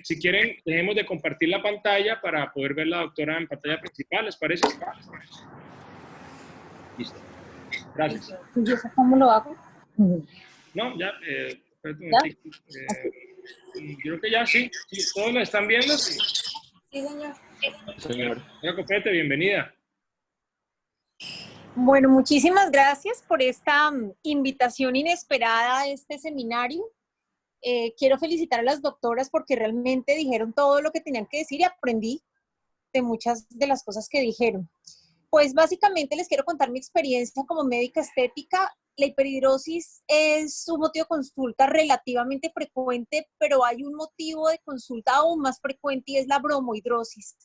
Si quieren, dejemos de compartir la pantalla para poder ver la doctora en pantalla principal, ¿les parece? Listo. Gracias. ¿Y eso cómo lo hago? No, ya. Creo que ya sí. ¿Todos la están viendo? Sí. Sí, señor. Señora Copete, bienvenida. Bueno, muchísimas gracias por esta invitación inesperada a este seminario. Quiero felicitar a las doctoras porque realmente dijeron todo lo que tenían que decir y aprendí. de muchas de las cosas que dijeron. Pues básicamente les quiero contar mi experiencia como médica estética. La hiperhidrosis es un motivo de consulta relativamente frecuente, pero hay un motivo de consulta aún más frecuente y es la bromohidrosis,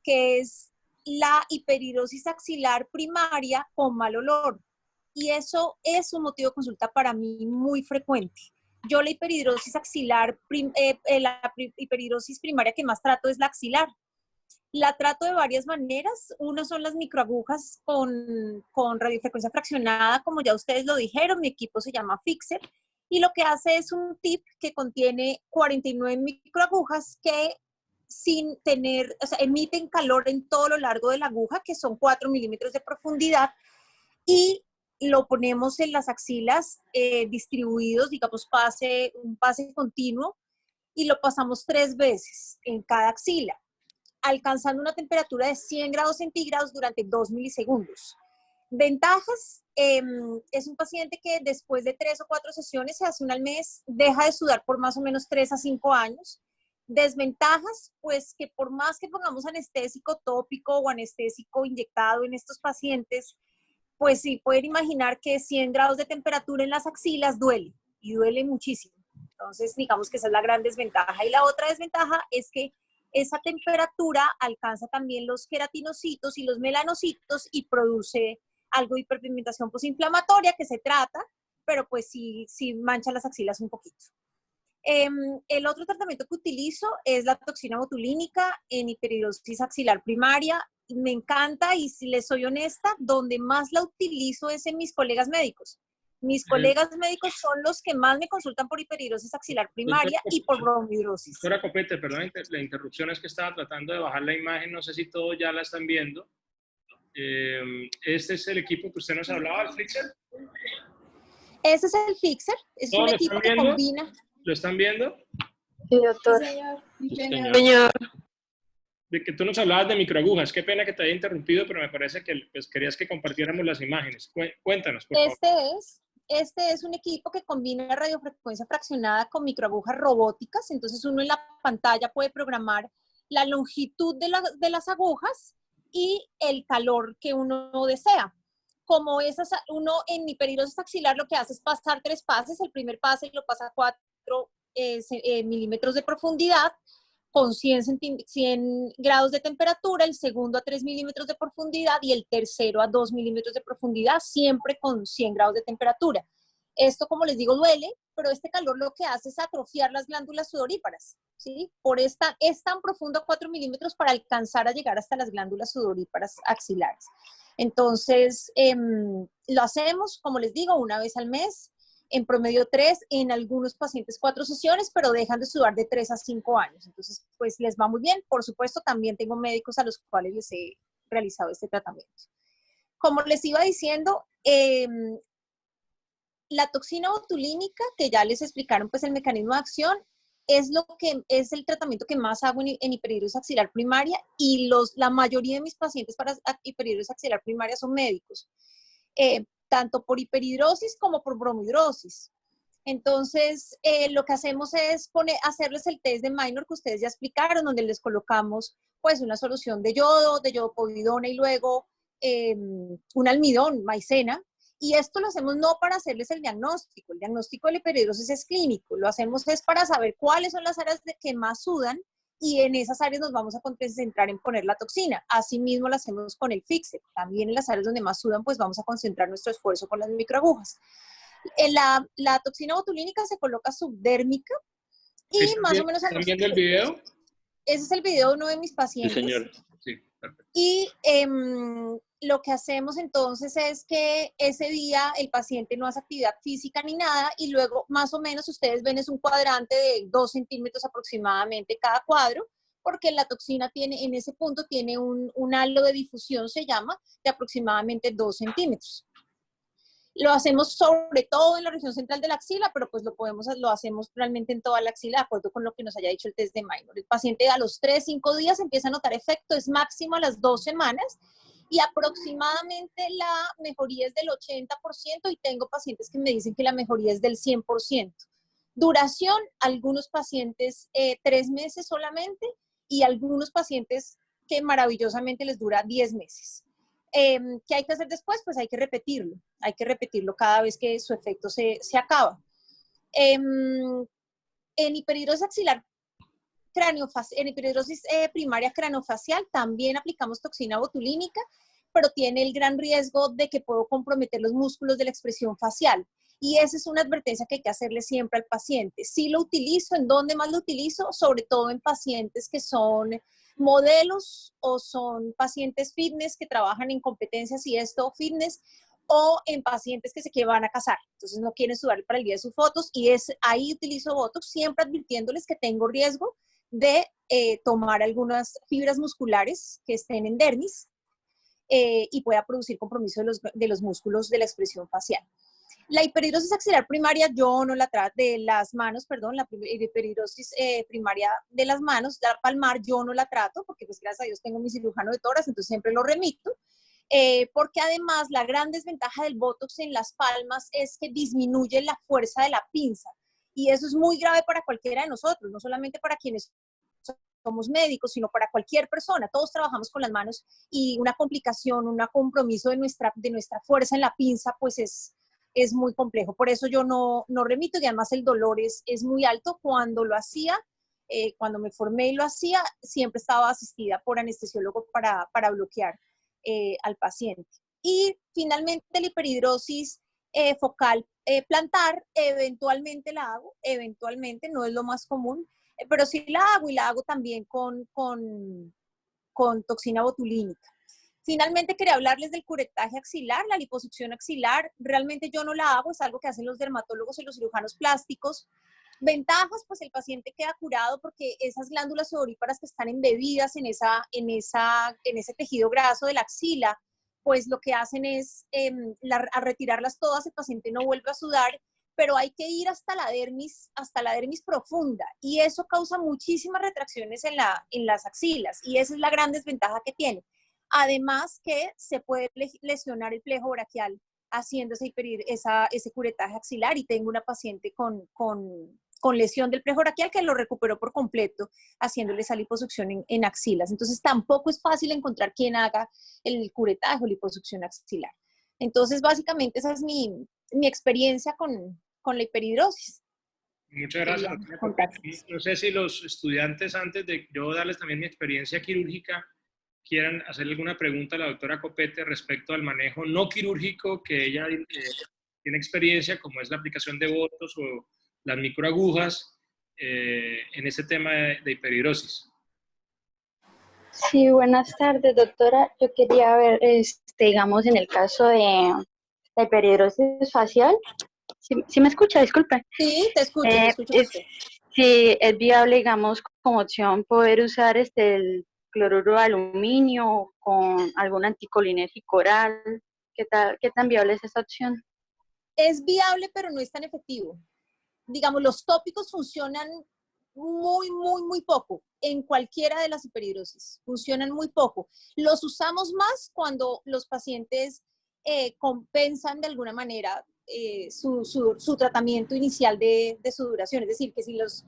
que es la hiperhidrosis axilar primaria con mal olor. Y eso es un motivo de consulta para mí muy frecuente. Yo la hiperhidrosis axilar, la hiperhidrosis primaria que más trato es la axilar. La trato de varias maneras. Uno son las microagujas con radiofrecuencia fraccionada, como ya ustedes lo dijeron. Mi equipo se llama Fixer y lo que hace es un tip que contiene 49 microagujas que sin tener, o sea, emiten calor en todo lo largo de la aguja, que son 4 milímetros de profundidad, y lo ponemos en las axilas distribuidos, digamos, un pase continuo, y lo pasamos 3 veces en cada axila, alcanzando una temperatura de 100 grados centígrados durante 2 milisegundos. Ventajas, es un paciente que después de 3 o 4 sesiones, se hace una al mes, deja de sudar por más o menos 3 a 5 años. Desventajas, pues que por más que pongamos anestésico tópico o anestésico inyectado en estos pacientes, pues sí pueden imaginar que 100 grados de temperatura en las axilas duele, y duele muchísimo. Entonces, digamos que esa es la gran desventaja. Y la otra desventaja es que esa temperatura alcanza también los queratinocitos y los melanocitos y produce algo de hiperpigmentación posinflamatoria que se trata, pero pues sí mancha las axilas un poquito. El otro tratamiento que utilizo es la toxina botulínica en hiperhidrosis axilar primaria. Me encanta, y si les soy honesta, donde más la utilizo es en mis colegas médicos. Mis colegas médicos son los que más me consultan por hiperhidrosis axilar primaria y por bromohidrosis. Doctora Copete, perdón la interrupción, es que estaba tratando de bajar la imagen, no sé si todos ya la están viendo. Este es el equipo que usted nos hablaba, el Fixer. Ese es el Fixer, es un equipo que combina. ¿Lo están viendo? Sí, doctor. Sí, señor. Señor. De que tú nos hablabas de microagujas. Qué pena que te haya interrumpido, pero me parece que pues, querías que compartiéramos las imágenes. Cuéntanos, por favor. Este es un equipo que combina radiofrecuencia fraccionada con microagujas robóticas. Entonces uno en la pantalla puede programar la longitud de las agujas y el calor que uno desea. Como uno en hiperhidrosis axilar lo que hace es pasar 3 pases. El primer pase lo pasa a 4 milímetros de profundidad con 100 grados de temperatura, el segundo a 3 milímetros de profundidad y el tercero a 2 milímetros de profundidad, siempre con 100 grados de temperatura. Esto, como les digo, duele, pero este calor lo que hace es atrofiar las glándulas sudoríparas, ¿sí? Es tan profundo a 4 milímetros para alcanzar a llegar hasta las glándulas sudoríparas axilares. Entonces, lo hacemos, como les digo, una vez al mes, en promedio 3, en algunos pacientes 4 sesiones, pero dejan de sudar de 3 a 5 años. Entonces, pues les va muy bien. Por supuesto, también tengo médicos a los cuales les he realizado este tratamiento. Como les iba diciendo, la toxina botulínica, que ya les explicaron pues el mecanismo de acción, es el tratamiento que más hago en hiperhidrosis axilar primaria, y la mayoría de mis pacientes para hiperhidrosis axilar primaria son médicos. Tanto por hiperhidrosis como por bromohidrosis. Entonces, lo que hacemos es hacerles el test de Minor que ustedes ya explicaron, donde les colocamos pues una solución de yodo povidona y luego un almidón, maicena, y esto lo hacemos no para hacerles el diagnóstico de la hiperhidrosis es clínico, lo hacemos es para saber cuáles son las áreas que más sudan, y en esas áreas nos vamos a concentrar en poner la toxina. Asimismo lo hacemos con el Fixer. También en las áreas donde más sudan, pues vamos a concentrar nuestro esfuerzo con las microagujas. La toxina botulínica se coloca subdérmica y más o menos... ¿Están viendo el video? Ese es el video de uno de mis pacientes. Sí, señor. Sí, perfecto. Y lo que hacemos entonces es que ese día el paciente no hace actividad física ni nada, y luego más o menos ustedes ven es un cuadrante de 2 centímetros aproximadamente cada cuadro, porque la toxina en ese punto tiene un halo de difusión, se llama, de aproximadamente 2 centímetros. Lo hacemos sobre todo en la región central de la axila, pero pues lo hacemos realmente en toda la axila, de acuerdo con lo que nos haya dicho el test de Minor. El paciente a los 3-5 días empieza a notar efecto, es máximo a las 2 semanas, y aproximadamente la mejoría es del 80%, y tengo pacientes que me dicen que la mejoría es del 100%. Duración, algunos pacientes 3 meses solamente, y algunos pacientes que maravillosamente les dura 10 meses. ¿Qué hay que hacer después? Pues hay que repetirlo cada vez que su efecto se acaba. En hiperhidrosis axilar en hiperhidrosis primaria craneofacial también aplicamos toxina botulínica, pero tiene el gran riesgo de que puedo comprometer los músculos de la expresión facial. Y esa es una advertencia que hay que hacerle siempre al paciente. Si lo utilizo, ¿en dónde más lo utilizo? Sobre todo en pacientes que son modelos o son pacientes fitness que trabajan en competencias y esto fitness, o en pacientes que van a casar. Entonces no quieren sudar para el día de sus fotos y ahí utilizo Botox, siempre advirtiéndoles que tengo riesgo de tomar algunas fibras musculares que estén en dermis y pueda producir compromiso de los músculos de la expresión facial. La hiperhidrosis axilar primaria yo no la trato, de las manos, perdón, la hiperhidrosis primaria de las manos, la palmar yo no la trato porque pues gracias a Dios tengo mi cirujano de toras, entonces siempre lo remito. Porque además la gran desventaja del Botox en las palmas es que disminuye la fuerza de la pinza y eso es muy grave para cualquiera de nosotros, no solamente para quienes somos médicos, sino para cualquier persona. Todos trabajamos con las manos y una complicación, un compromiso de nuestra fuerza en la pinza, pues es muy complejo. Por eso yo no remito y además el dolor es muy alto. Cuando lo hacía, cuando me formé y lo hacía, siempre estaba asistida por anestesiólogo para bloquear al paciente. Y finalmente la hiperhidrosis focal plantar, eventualmente la hago, eventualmente, no es lo más común, pero sí la hago y la hago también con toxina botulínica. Finalmente quería hablarles del curetaje axilar, la liposucción axilar, realmente yo no la hago, es algo que hacen los dermatólogos y los cirujanos plásticos. Ventajas, pues el paciente queda curado porque esas glándulas sudoríparas que están embebidas en ese tejido graso de la axila, pues lo que hacen es a retirarlas todas, el paciente no vuelve a sudar, pero hay que ir hasta la dermis profunda y eso causa muchísimas retracciones en las axilas y esa es la gran desventaja que tiene. Además que se puede lesionar el plejo braquial haciendo ese curetaje axilar y tengo una paciente con lesión del plejo braquial que lo recuperó por completo haciéndole esa liposucción en axilas. Entonces tampoco es fácil encontrar quien haga el curetaje o liposucción axilar. Entonces básicamente esa es mi experiencia con la hiperhidrosis. Muchas gracias. No sé si los estudiantes, antes de yo darles también mi experiencia quirúrgica, quieran hacerle alguna pregunta a la doctora Copete respecto al manejo no quirúrgico que ella tiene experiencia, como es la aplicación de Botox o las microagujas en ese tema de hiperhidrosis. Sí, buenas tardes, doctora. Yo quería ver, digamos, en el caso de la hiperhidrosis facial. ¿Sí me escucha? Disculpe. Sí, te escucho. Si es viable, digamos, como opción poder usar el cloruro de aluminio con algún anticolinérgico oral. ¿Qué tan viable es esa opción? Es viable, pero no es tan efectivo. Digamos, los tópicos funcionan muy poco en cualquiera de las hiperhidrosis. Funcionan muy poco. Los usamos más cuando los pacientes compensan de alguna manera su tratamiento inicial de sudoración. Es decir, que si les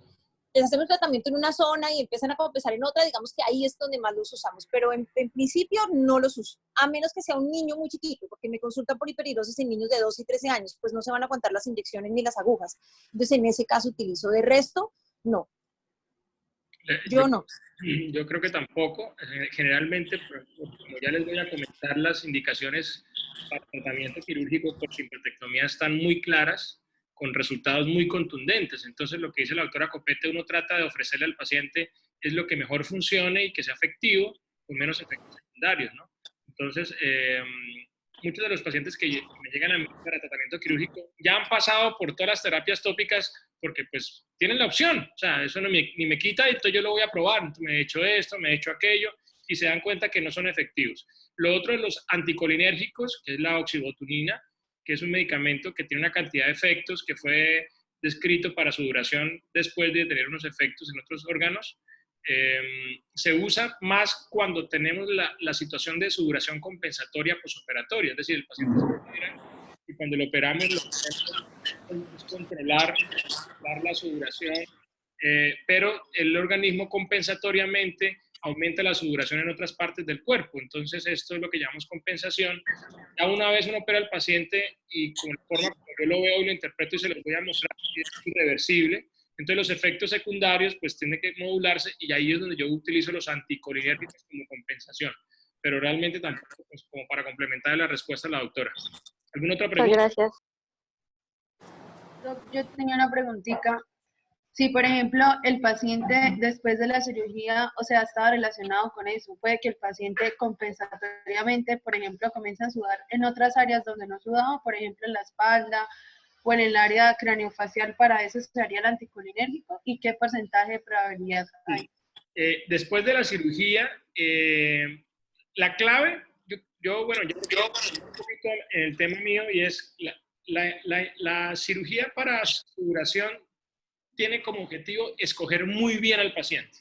hacemos tratamiento en una zona y empiezan a compensar en otra, digamos que ahí es donde más los usamos, pero en principio no los uso, a menos que sea un niño muy chiquito, porque me consultan por hiperhidrosis en niños de 12 y 13 años, pues no se van a aguantar las inyecciones ni las agujas. Entonces, en ese caso utilizo. De resto, no. Yo no. Yo creo que tampoco. Generalmente, como ya les voy a comentar, las indicaciones para tratamiento quirúrgico por simpletectomía están muy claras, con resultados muy contundentes. Entonces, lo que dice la doctora Copete, uno trata de ofrecerle al paciente es lo que mejor funcione y que sea efectivo, con menos efectos secundarios, ¿no? Entonces, muchos de los pacientes que me llegan a mí para tratamiento quirúrgico ya han pasado por todas las terapias tópicas porque pues tienen la opción, o sea, eso ni me quita, entonces yo lo voy a probar, entonces, me he hecho esto, me he hecho aquello, y se dan cuenta que no son efectivos. Lo otro es los anticolinérgicos, que es la oxibotulina, que es un medicamento que tiene una cantidad de efectos que fue descrito para su duración después de tener unos efectos en otros órganos. Se usa más cuando tenemos la situación de sudoración compensatoria posoperatoria, es decir, el paciente se opera y cuando lo operamos lo que hacemos es controlar la sudoración, pero el organismo compensatoriamente aumenta la sudoración en otras partes del cuerpo. Entonces, esto es lo que llamamos compensación. Ya una vez uno opera al paciente y con la forma como yo lo veo y lo interpreto y se los voy a mostrar, es irreversible. Entonces, los efectos secundarios pues tienen que modularse y ahí es donde yo utilizo los anticolinérgicos como compensación. Pero realmente tampoco pues, como para complementar la respuesta de la doctora. ¿Alguna otra Muchas pregunta? gracias. Yo tenía una preguntita. Si, por ejemplo, el paciente después de la cirugía, o sea, estaba relacionado con eso, puede que el paciente compensatoriamente, por ejemplo, comience a sudar en otras áreas donde no sudaba, por ejemplo, en la espalda o en el área craneofacial, para eso se haría el anticolinérgico, ¿y qué porcentaje de probabilidad hay? Después de la cirugía, la clave, yo un poquito en el tema mío y es la cirugía para sudoración tiene como objetivo escoger muy bien al paciente.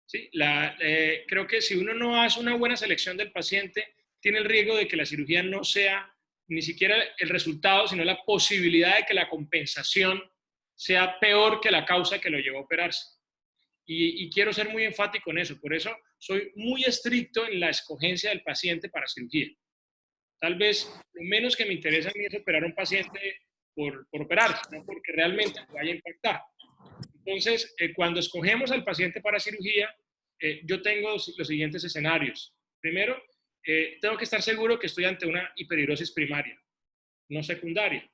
¿Sí? Creo que si uno no hace una buena selección del paciente, tiene el riesgo de que la cirugía no sea ni siquiera el resultado, sino la posibilidad de que la compensación sea peor que la causa que lo llevó a operarse. Y quiero ser muy enfático en eso. Por eso soy muy estricto en la escogencia del paciente para cirugía. Tal vez lo menos que me interesa a mí es operar a un paciente por operar, no porque realmente me vaya a impactar. Entonces, cuando escogemos al paciente para cirugía, yo tengo los siguientes escenarios. Primero, tengo que estar seguro que estoy ante una hiperhidrosis primaria, no secundaria,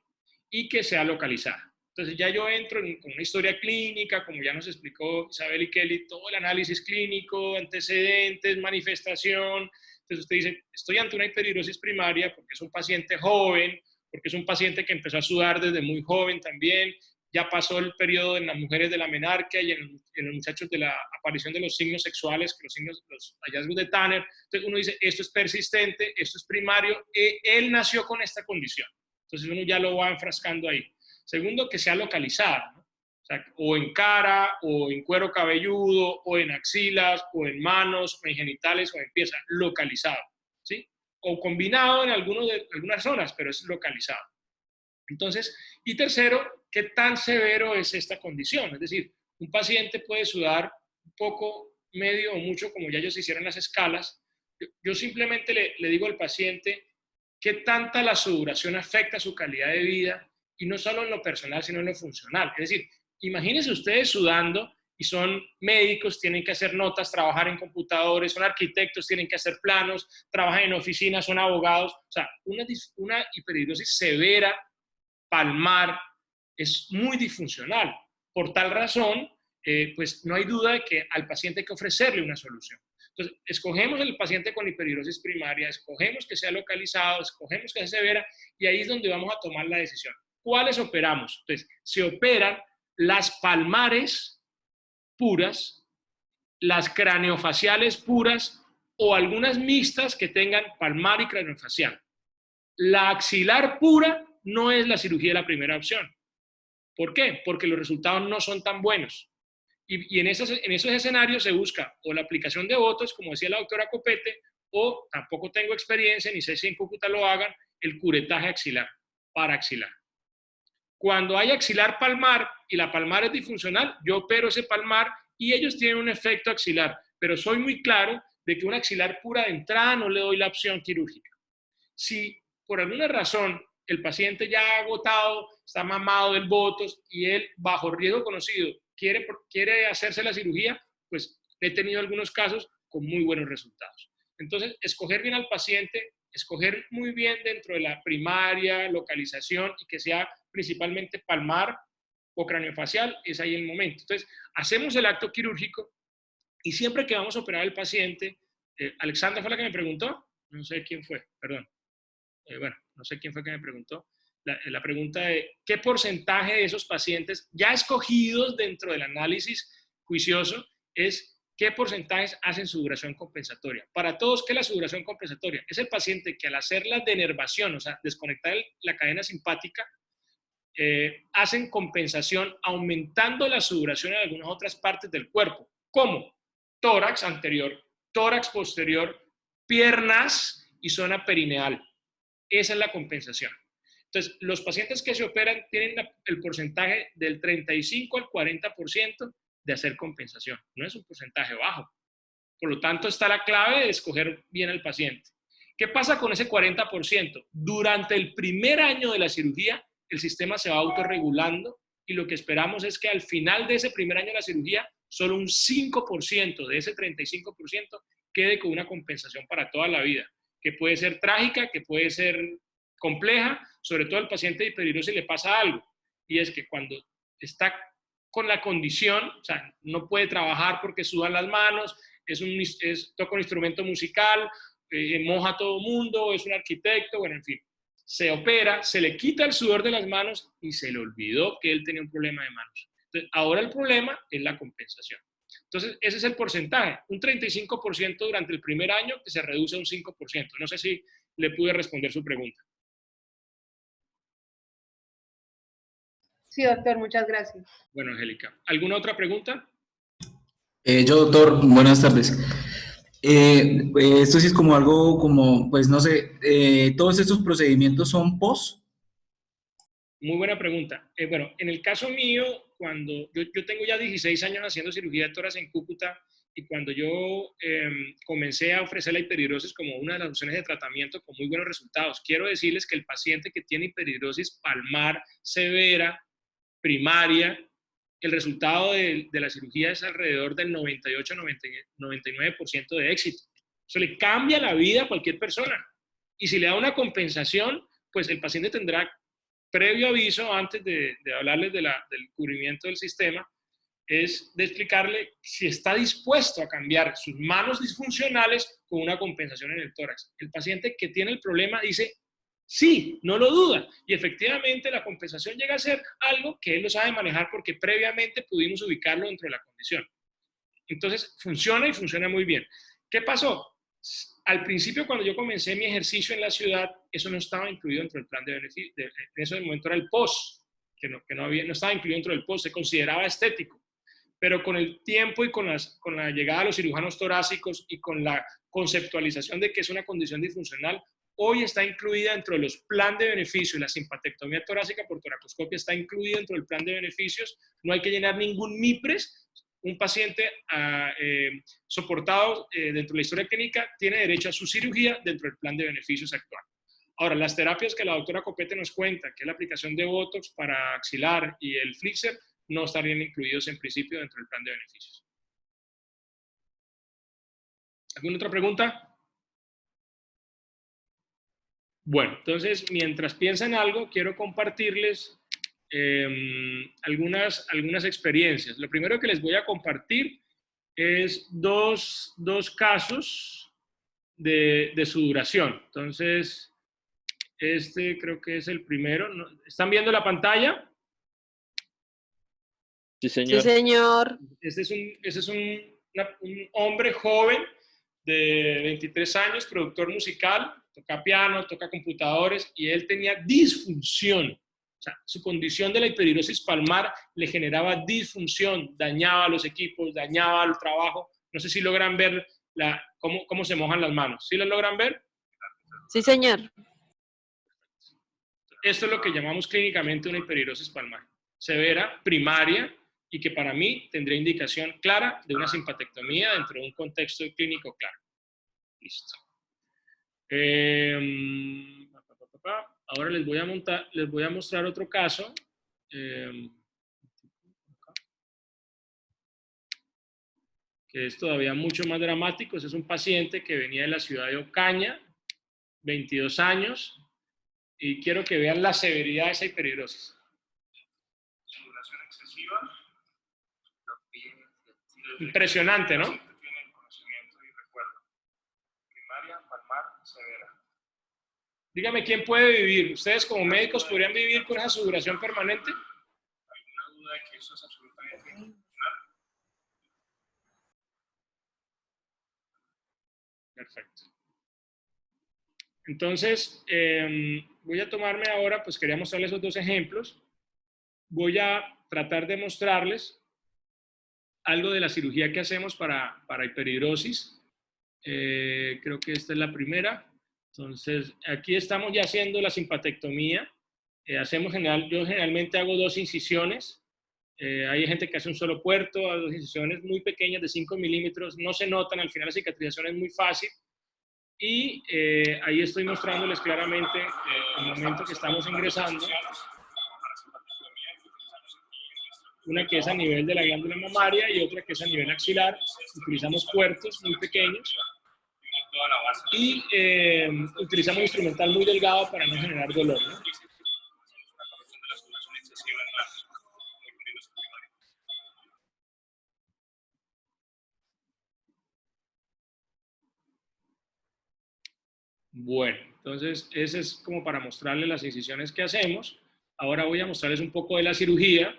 y que sea localizada. Entonces, ya yo entro con una historia clínica, como ya nos explicó Isabel y Kelly, todo el análisis clínico, antecedentes, manifestación. Entonces, usted dice, estoy ante una hiperhidrosis primaria porque es un paciente joven, porque es un paciente que empezó a sudar desde muy joven también, ya pasó el periodo en las mujeres de la menarquia y en los muchachos de la aparición de los signos sexuales, los hallazgos de Tanner. Entonces uno dice, esto es persistente, esto es primario, él nació con esta condición. Entonces uno ya lo va enfrascando ahí. Segundo, que sea localizada, ¿no? O sea, o en cara, o en cuero cabelludo, o en axilas, o en manos, o en genitales, o en pies, localizado, ¿sí? O combinado en algunas zonas, pero es localizado. Entonces, y tercero, ¿qué tan severo es esta condición? Es decir, un paciente puede sudar un poco, medio o mucho, como ya ellos hicieron las escalas. Yo simplemente le digo al paciente qué tanta la sudoración afecta su calidad de vida, y no solo en lo personal, sino en lo funcional. Es decir, imagínense ustedes sudando y son médicos, tienen que hacer notas, trabajar en computadores, son arquitectos, tienen que hacer planos, trabajan en oficinas, son abogados. O sea, una hiperhidrosis severa palmar es muy disfuncional. Por tal razón, pues no hay duda de que al paciente hay que ofrecerle una solución. Entonces, escogemos el paciente con hiperhidrosis primaria, escogemos que sea localizado, escogemos que sea severa, y ahí es donde vamos a tomar la decisión. ¿Cuáles operamos? Entonces, se operan las palmares puras, las craneofaciales puras o algunas mixtas que tengan palmar y craneofacial. La axilar pura no es la cirugía la primera opción. ¿Por qué? Porque los resultados no son tan buenos. Y en esos escenarios se busca o la aplicación de botox, como decía la doctora Copete, o tampoco tengo experiencia, ni sé si en Cúcuta lo hagan, el curetaje axilar, para axilar. Cuando hay axilar palmar y la palmar es disfuncional, yo opero ese palmar y ellos tienen un efecto axilar, pero soy muy claro de que una axilar pura de entrada no le doy la opción quirúrgica. Si por alguna razón el paciente ya ha agotado, está mamado del botox y él, bajo riesgo conocido, quiere hacerse la cirugía, pues he tenido algunos casos con muy buenos resultados. Entonces, escoger bien al paciente, escoger muy bien dentro de la primaria, localización, y que sea principalmente palmar o craneofacial, es ahí el momento. Entonces, hacemos el acto quirúrgico y siempre que vamos a operar al paciente, Alexandra fue la que me preguntó, no sé quién fue, perdón. Bueno, no sé quién fue que me preguntó, la pregunta de qué porcentaje de esos pacientes ya escogidos dentro del análisis juicioso es qué porcentajes hacen sudoración compensatoria. Para todos, ¿qué es la sudoración compensatoria? Es el paciente que al hacer la denervación, o sea, desconectar la cadena simpática, hacen compensación aumentando la sudoración en algunas otras partes del cuerpo. ¿Cómo? Tórax anterior, tórax posterior, piernas y zona perineal. Esa es la compensación. Entonces, los pacientes que se operan tienen el porcentaje del 35 al 40% de hacer compensación. No es un porcentaje bajo. Por lo tanto, está la clave de escoger bien al paciente. ¿Qué pasa con ese 40%? Durante el primer año de la cirugía, el sistema se va autorregulando y lo que esperamos es que al final de ese primer año de la cirugía, solo un 5% de ese 35% quede con una compensación para toda la vida, que puede ser trágica, que puede ser compleja, sobre todo al paciente de hiperhidrosis le pasa algo, y es que cuando está con la condición, o sea, no puede trabajar porque sudan las manos, toca un instrumento musical, moja a todo mundo, es un arquitecto, bueno, en fin. Se opera, se le quita el sudor de las manos y se le olvidó que él tenía un problema de manos. Entonces, ahora el problema es la compensación. Entonces, ese es el porcentaje, un 35% durante el primer año que se reduce a un 5%. No sé si le pude responder su pregunta. Sí, doctor, muchas gracias. Bueno, Angélica, ¿alguna otra pregunta? Yo, doctor, buenas tardes. Esto sí es como algo como, pues no sé, ¿todos estos procedimientos son post? Muy buena pregunta. Bueno, en el caso mío, cuando yo tengo ya 16 años haciendo cirugía de tórax en Cúcuta, y cuando yo comencé a ofrecer la hiperhidrosis como una de las opciones de tratamiento con muy buenos resultados, quiero decirles que el paciente que tiene hiperhidrosis palmar severa, primaria, el resultado de la cirugía es alrededor del 98-99% de éxito. Eso le cambia la vida a cualquier persona. Y si le da una compensación, pues el paciente tendrá previo aviso, antes de hablarles del cubrimiento del sistema, es de explicarle si está dispuesto a cambiar sus manos disfuncionales con una compensación en el tórax. El paciente que tiene el problema dice, sí, no lo duda. Y efectivamente la compensación llega a ser algo que él lo sabe manejar porque previamente pudimos ubicarlo dentro de la condición. Entonces funciona y funciona muy bien. ¿Qué pasó? Al principio, cuando yo comencé mi ejercicio en la ciudad, eso no estaba incluido dentro del plan de beneficio. En ese momento era el POS, que no estaba incluido dentro del POS, se consideraba estético. Pero con el tiempo y con la llegada de los cirujanos torácicos y con la conceptualización de que es una condición disfuncional, hoy está incluida dentro de los planes de beneficios. La simpatectomía torácica por toracoscopia está incluida dentro del plan de beneficios. No hay que llenar ningún MIPRES. Un paciente soportado dentro de la historia clínica tiene derecho a su cirugía dentro del plan de beneficios actual. Ahora, las terapias que la doctora Copete nos cuenta, que es la aplicación de Botox para axilar y el flixer, no estarían incluidos en principio dentro del plan de beneficios. ¿Alguna otra pregunta? Bueno, entonces, mientras piensan algo, quiero compartirles algunas experiencias. Lo primero que les voy a compartir es dos casos de sudoración. Entonces, este creo que es el primero. ¿Están viendo la pantalla? Sí, señor. Sí, señor. Este es un hombre joven de 23 años, productor musical, toca piano, toca computadores, y él tenía disfunción. O sea, su condición de la hiperhidrosis palmar le generaba disfunción, dañaba los equipos, dañaba el trabajo. No sé si logran ver cómo se mojan las manos. ¿Sí las logran ver? Sí, señor. Esto es lo que llamamos clínicamente una hiperhidrosis palmar severa, primaria, y que para mí tendría indicación clara de una simpatectomía dentro de un contexto clínico claro. Listo. Ahora les voy a mostrar otro caso. Que es todavía mucho más dramático. Ese es un paciente que venía de la ciudad de Ocaña, 22 años, y quiero que vean la severidad de esa hiperhidrosis. Sudoración excesiva. Impresionante, ¿no? Tiene conocimiento y recuerdo. Primaria, palmar, severa. Dígame, ¿quién puede vivir? ¿Ustedes como médicos podrían vivir con esa sudoración permanente? ¿Alguna duda de que eso es absolutamente infuncional? Perfecto. Entonces, voy a tomarme ahora, pues quería mostrarles esos dos ejemplos. Voy a tratar de mostrarles algo de la cirugía que hacemos para hiperhidrosis. Creo que esta es la primera. Entonces, aquí estamos ya haciendo la simpatectomía. Yo generalmente hago 2 incisiones Hay gente que hace un solo puerto, a dos incisiones muy pequeñas de 5 milímetros, no se notan, al final la cicatrización es muy fácil. Y ahí estoy mostrándoles claramente el momento que estamos ingresando. Una que es a nivel de la glándula mamaria y otra que es a nivel axilar. Utilizamos puertos muy pequeños. Y utilizamos un instrumental muy delgado para no generar dolor, ¿no? Bueno, entonces ese es como para mostrarles las incisiones que hacemos. Ahora voy a mostrarles un poco de la cirugía.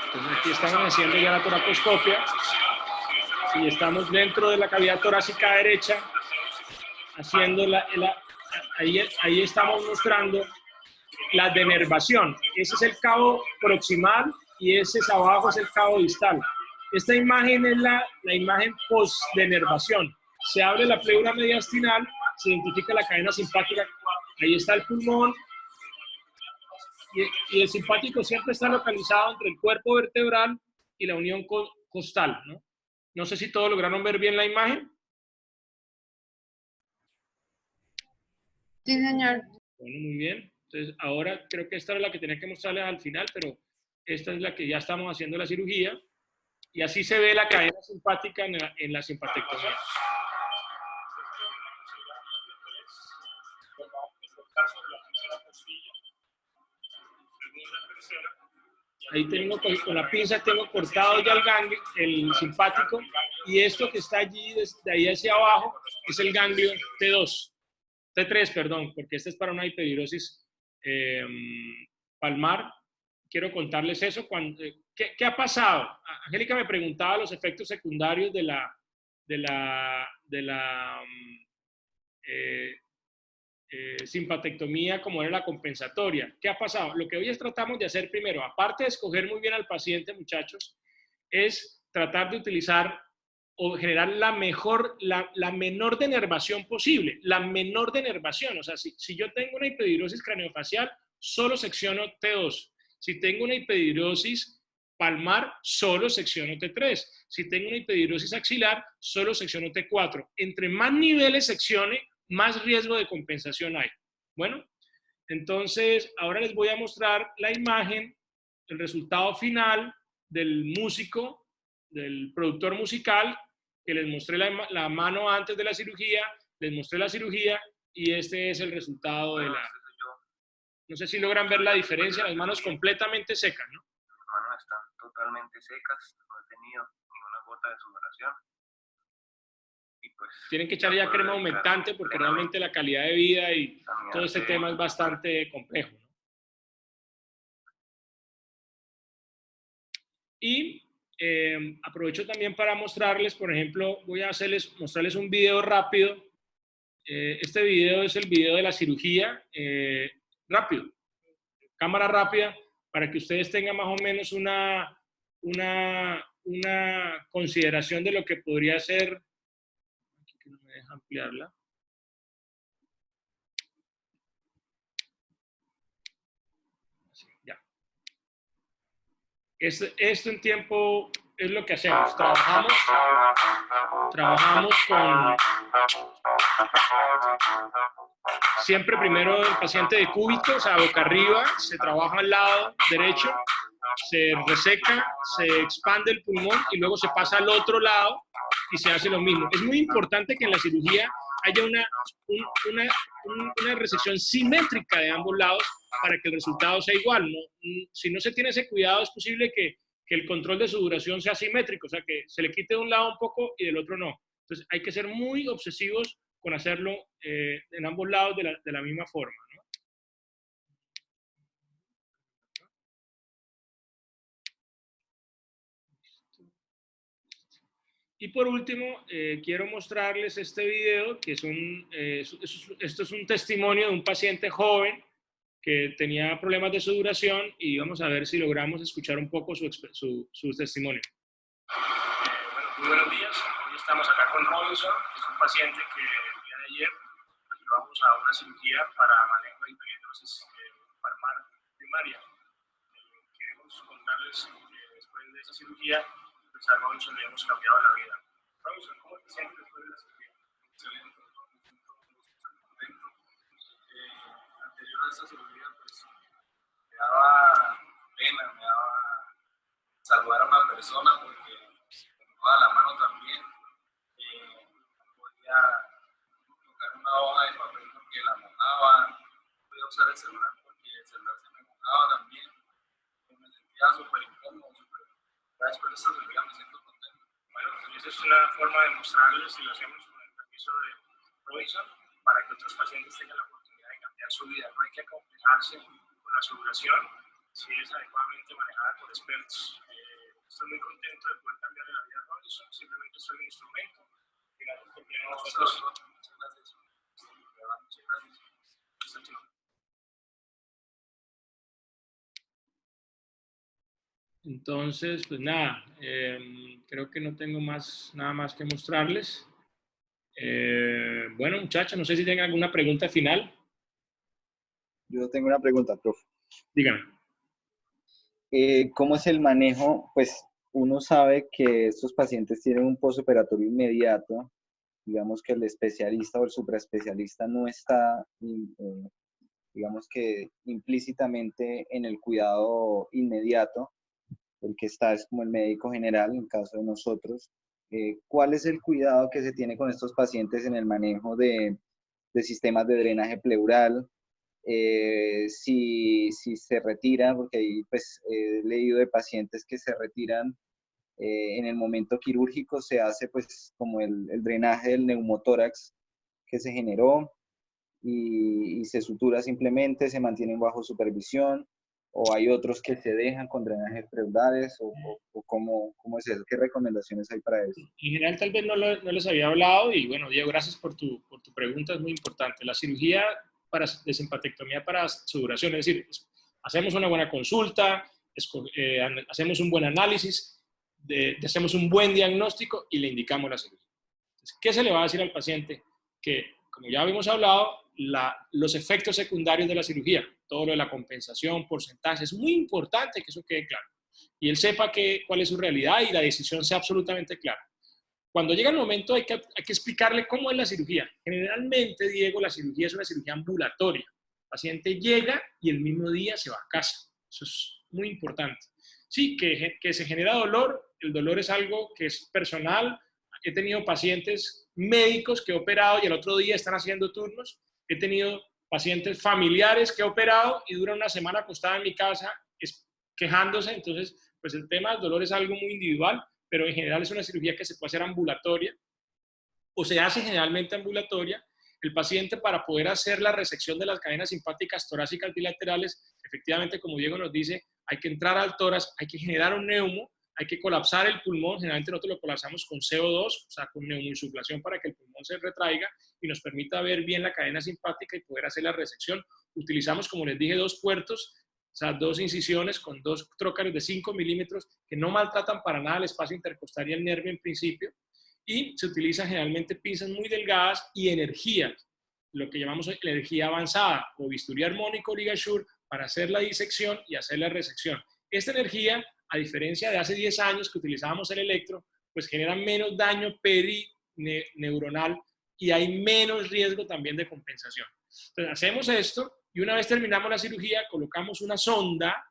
Entonces aquí estamos haciendo ya la toracoscopia y estamos dentro de la cavidad torácica derecha haciendo ahí estamos mostrando la denervación. Ese es el cabo proximal y ese es abajo es el cabo distal. Esta imagen es la imagen post-denervación. Se abre la pleura mediastinal, se identifica la cadena simpática, ahí está el pulmón, y el simpático siempre está localizado entre el cuerpo vertebral y la unión costal, ¿no? No sé si todos lograron ver bien la imagen. Sí, señor. Bueno, muy bien. Entonces, ahora creo que esta es la que tenía que mostrarles al final, pero esta es la que ya estamos haciendo la cirugía. Y así se ve la cadena simpática en la simpatectomía. Ahí tengo, con la pinza tengo cortado ya el simpático, y esto que está allí, desde ahí hacia abajo, es el ganglio T3, perdón, porque este es para una hiperhidrosis palmar. Quiero contarles eso. ¿Qué ha pasado? Angélica me preguntaba los efectos secundarios de la simpatectomía, como era la compensatoria. ¿Qué ha pasado? Lo que hoy tratamos de hacer primero, aparte de escoger muy bien al paciente, muchachos, es tratar de utilizar o generar la menor denervación posible. La menor denervación. O sea, si yo tengo una hiperhidrosis craneofacial, solo secciono T2. Si tengo una hiperhidrosis palmar, solo secciono T3. Si tengo una hiperhidrosis axilar, solo secciono T4. Entre más niveles seccione, más riesgo de compensación hay. Bueno, entonces ahora les voy a mostrar la imagen, el resultado final del músico, del productor musical, que les mostré la mano antes de la cirugía, les mostré la cirugía y este es el resultado de la... No sé si logran ver la diferencia, las manos completamente secas, ¿no? Las manos están totalmente secas, no he tenido ninguna gota de sudoración. Y pues, tienen que echar ya crema humectante porque realmente la calidad de vida y todo este tema es bastante complejo, ¿no? Y aprovecho también para mostrarles, por ejemplo, voy a mostrarles un video rápido. Este video es el video de la cirugía, rápido, cámara rápida, para que ustedes tengan más o menos una consideración de lo que podría ser. Aquí que no me deja ampliarla. Así, ya. Esto en tiempo es lo que hacemos. Trabajamos con... Siempre primero el paciente de cúbito, o sea, boca arriba, se trabaja al lado derecho, se reseca, se expande el pulmón y luego se pasa al otro lado y se hace lo mismo. Es muy importante que en la cirugía haya una resección simétrica de ambos lados para que el resultado sea igual, ¿no? Si no se tiene ese cuidado, es posible que el control de sudoración sea simétrico, o sea, que se le quite de un lado un poco y del otro no. Entonces, hay que ser muy obsesivos con hacerlo en ambos lados de la misma forma, ¿no? Y por último, quiero mostrarles este video, que esto es un testimonio de un paciente joven que tenía problemas de sudoración y vamos a ver si logramos escuchar un poco su testimonio. Bueno, muy buenos días. Hoy estamos acá con Robinson, que es un paciente que el día de ayer, vamos a una cirugía para manejo de hiperhidrosis palmar primaria. Queremos contarles que después de esa cirugía, pues a Robinson le hemos cambiado la vida. Robinson, ¿cómo te sientes después de la cirugía? Excelente, contento. Anterior a esta cirugía, pues me daba pena, me daba saludar a una persona porque me daba la mano también. Podía tocar una hoja de papel porque la mojaba, no podía usar el celular porque el celular se me mojaba también. Me sentía súper incómodo, después de esta cirugía me siento contento. Bueno, esa es una forma de mostrarles y lo hacemos con el permiso de Robinson para que otros pacientes tengan la oportunidad de cambiar su vida. No hay que acomplejarse con la aseguración si es adecuadamente manejada por expertos. Estoy muy contento de poder cambiarle la vida a Robinson, simplemente soy un instrumento. Gracias por tener a nosotros. Muchas gracias. Muchas gracias. Entonces, pues nada, creo que no tengo nada más que mostrarles. Bueno, muchachos, no sé si tienen alguna pregunta final. Yo tengo una pregunta, profe. Dígame. ¿Cómo es el manejo? Pues uno sabe que estos pacientes tienen un postoperatorio inmediato, digamos que el especialista o el supraespecialista no está, digamos que implícitamente en el cuidado inmediato, el que está es como el médico general, en el caso de nosotros. ¿Cuál es el cuidado que se tiene con estos pacientes en el manejo de sistemas de drenaje pleural? Si se retira, porque ahí pues he leído de pacientes que se retiran en el momento quirúrgico, se hace pues como el drenaje del neumotórax que se generó y se sutura simplemente, se mantienen bajo supervisión, o hay otros que se dejan con drenajes pleurales, o cómo es eso, ¿qué recomendaciones hay para eso? En general tal vez no les había hablado y bueno, Diego, gracias por tu pregunta, es muy importante. La cirugía de simpatectomía para sudoración, es decir, hacemos una buena consulta, hacemos un buen análisis, hacemos un buen diagnóstico y le indicamos la cirugía. Entonces, ¿qué se le va a decir al paciente? Que, como ya habíamos hablado, los efectos secundarios de la cirugía, todo lo de la compensación, porcentaje, es muy importante que eso quede claro. Y él sepa cuál es su realidad y la decisión sea absolutamente clara. Cuando llega el momento hay que explicarle cómo es la cirugía. Generalmente, Diego, la cirugía es una cirugía ambulatoria. El paciente llega y el mismo día se va a casa. Eso es muy importante. Sí, que se genera dolor. El dolor es algo que es personal. He tenido pacientes médicos que he operado y el otro día están haciendo turnos. He tenido pacientes familiares que he operado y duran una semana acostada en mi casa quejándose. Entonces, pues el tema del dolor es algo muy individual, pero en general es una cirugía que se puede hacer ambulatoria o se hace generalmente ambulatoria. El paciente, para poder hacer la resección de las cadenas simpáticas torácicas bilaterales, efectivamente, como Diego nos dice, hay que entrar al tórax, hay que generar un neumo, hay que colapsar el pulmón. Generalmente nosotros lo colapsamos con CO2, o sea, con neumoinsuflación para que el pulmón se retraiga y nos permita ver bien la cadena simpática y poder hacer la resección. Utilizamos, como les dije, 2 puertos, o sea, 2 incisiones con 2 trócares de 5 milímetros que no maltratan para nada el espacio intercostal y el nervio en principio. Y se utilizan generalmente pinzas muy delgadas y energía, lo que llamamos energía avanzada o bisturí armónico ligasure para hacer la disección y hacer la resección. Esta energía, a diferencia de hace 10 años que utilizábamos el electro, pues genera menos daño perineuronal y hay menos riesgo también de compensación. Entonces hacemos esto y una vez terminamos la cirugía colocamos una sonda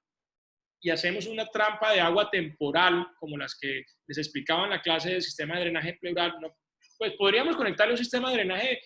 y hacemos una trampa de agua temporal como las que les explicaba en la clase del sistema de drenaje pleural. No, pues podríamos conectarle un sistema de drenaje,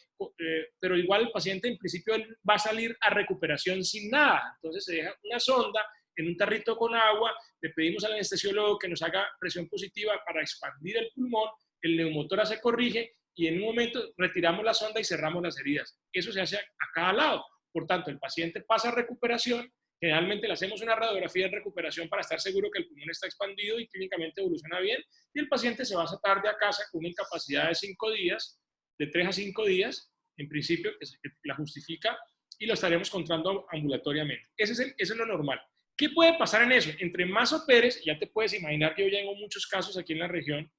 pero igual el paciente en principio va a salir a recuperación sin nada. Entonces se deja una sonda en un tarrito con agua, le pedimos al anestesiólogo que nos haga presión positiva para expandir el pulmón, el neumotórax se corrige y en un momento retiramos la sonda y cerramos las heridas. Eso se hace a cada lado. Por tanto, el paciente pasa a recuperación. Generalmente le hacemos una radiografía de recuperación para estar seguro que el pulmón está expandido y clínicamente evoluciona bien. Y el paciente se va a tarde a casa con una incapacidad de 5 días, de 3 a 5 días, en principio, que la justifica, y lo estaremos controlando ambulatoriamente. Eso es lo normal. ¿Qué puede pasar en eso? Entre más operes, ya te puedes imaginar que yo ya tengo muchos casos aquí en la región,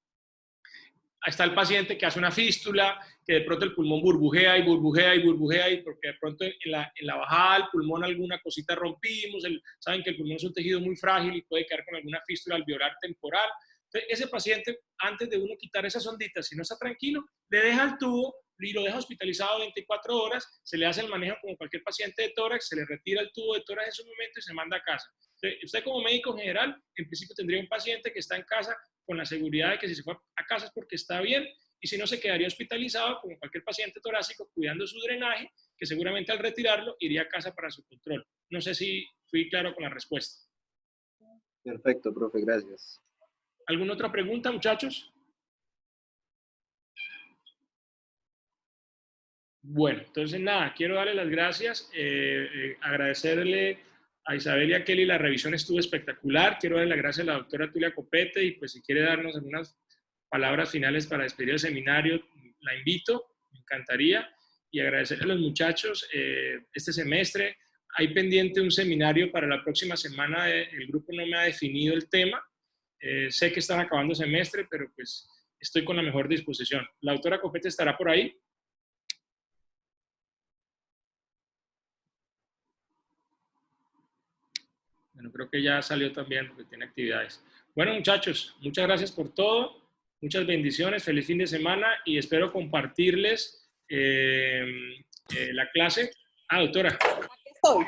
está el paciente que hace una fístula, que de pronto el pulmón burbujea y burbujea y burbujea, y porque de pronto en la bajada del pulmón alguna cosita rompimos, saben que el pulmón es un tejido muy frágil y puede quedar con alguna fístula alveolar temporal. Entonces, ese paciente, antes de uno quitar esas onditas, si no está tranquilo, le deja el tubo y lo deja hospitalizado 24 horas, se le hace el manejo como cualquier paciente de tórax, se le retira el tubo de tórax en su momento y se manda a casa. Entonces, usted como médico general, en principio tendría un paciente que está en casa con la seguridad de que si se fue a casa es porque está bien, y si no, se quedaría hospitalizado como cualquier paciente torácico cuidando su drenaje, que seguramente al retirarlo iría a casa para su control. No sé si fui claro con la respuesta. Perfecto, profe, gracias. ¿Alguna otra pregunta, muchachos? Bueno, entonces nada, quiero darle las gracias, agradecerle a Isabel y a Kelly, la revisión estuvo espectacular. Quiero darle las gracias a la doctora Tulia Copete y pues si quiere darnos algunas palabras finales para despedir el seminario, la invito, me encantaría. Y agradecerle a los muchachos este semestre. Hay pendiente un seminario para la próxima semana, el grupo no me ha definido el tema. Sé que están acabando el semestre, pero pues estoy con la mejor disposición. ¿La doctora Copete estará por ahí? Bueno, creo que ya salió también porque tiene actividades. Bueno, muchachos, muchas gracias por todo. Muchas bendiciones, feliz fin de semana y espero compartirles la clase. Ah, doctora. Aquí estoy.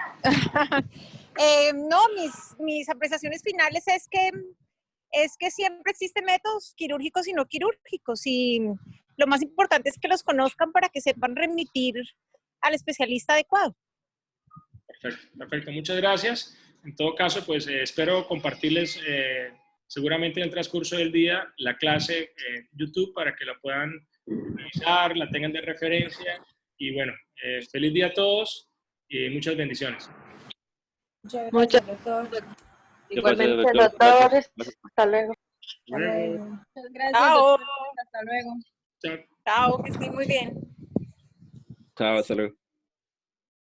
No, mis apreciaciones finales es que siempre existen métodos quirúrgicos y no quirúrgicos y lo más importante es que los conozcan para que sepan remitir al especialista adecuado. Perfecto, perfecto. Muchas gracias. En todo caso, pues espero compartirles seguramente en el transcurso del día la clase YouTube para que la puedan revisar, la tengan de referencia y bueno, feliz día a todos y muchas bendiciones. Muchas gracias, doctor. Igualmente, doctores. Hasta luego. Hasta luego. Muchas gracias, Chao. doctor. Hasta luego. Chao. Chao, que estén muy bien. Chao, hasta luego.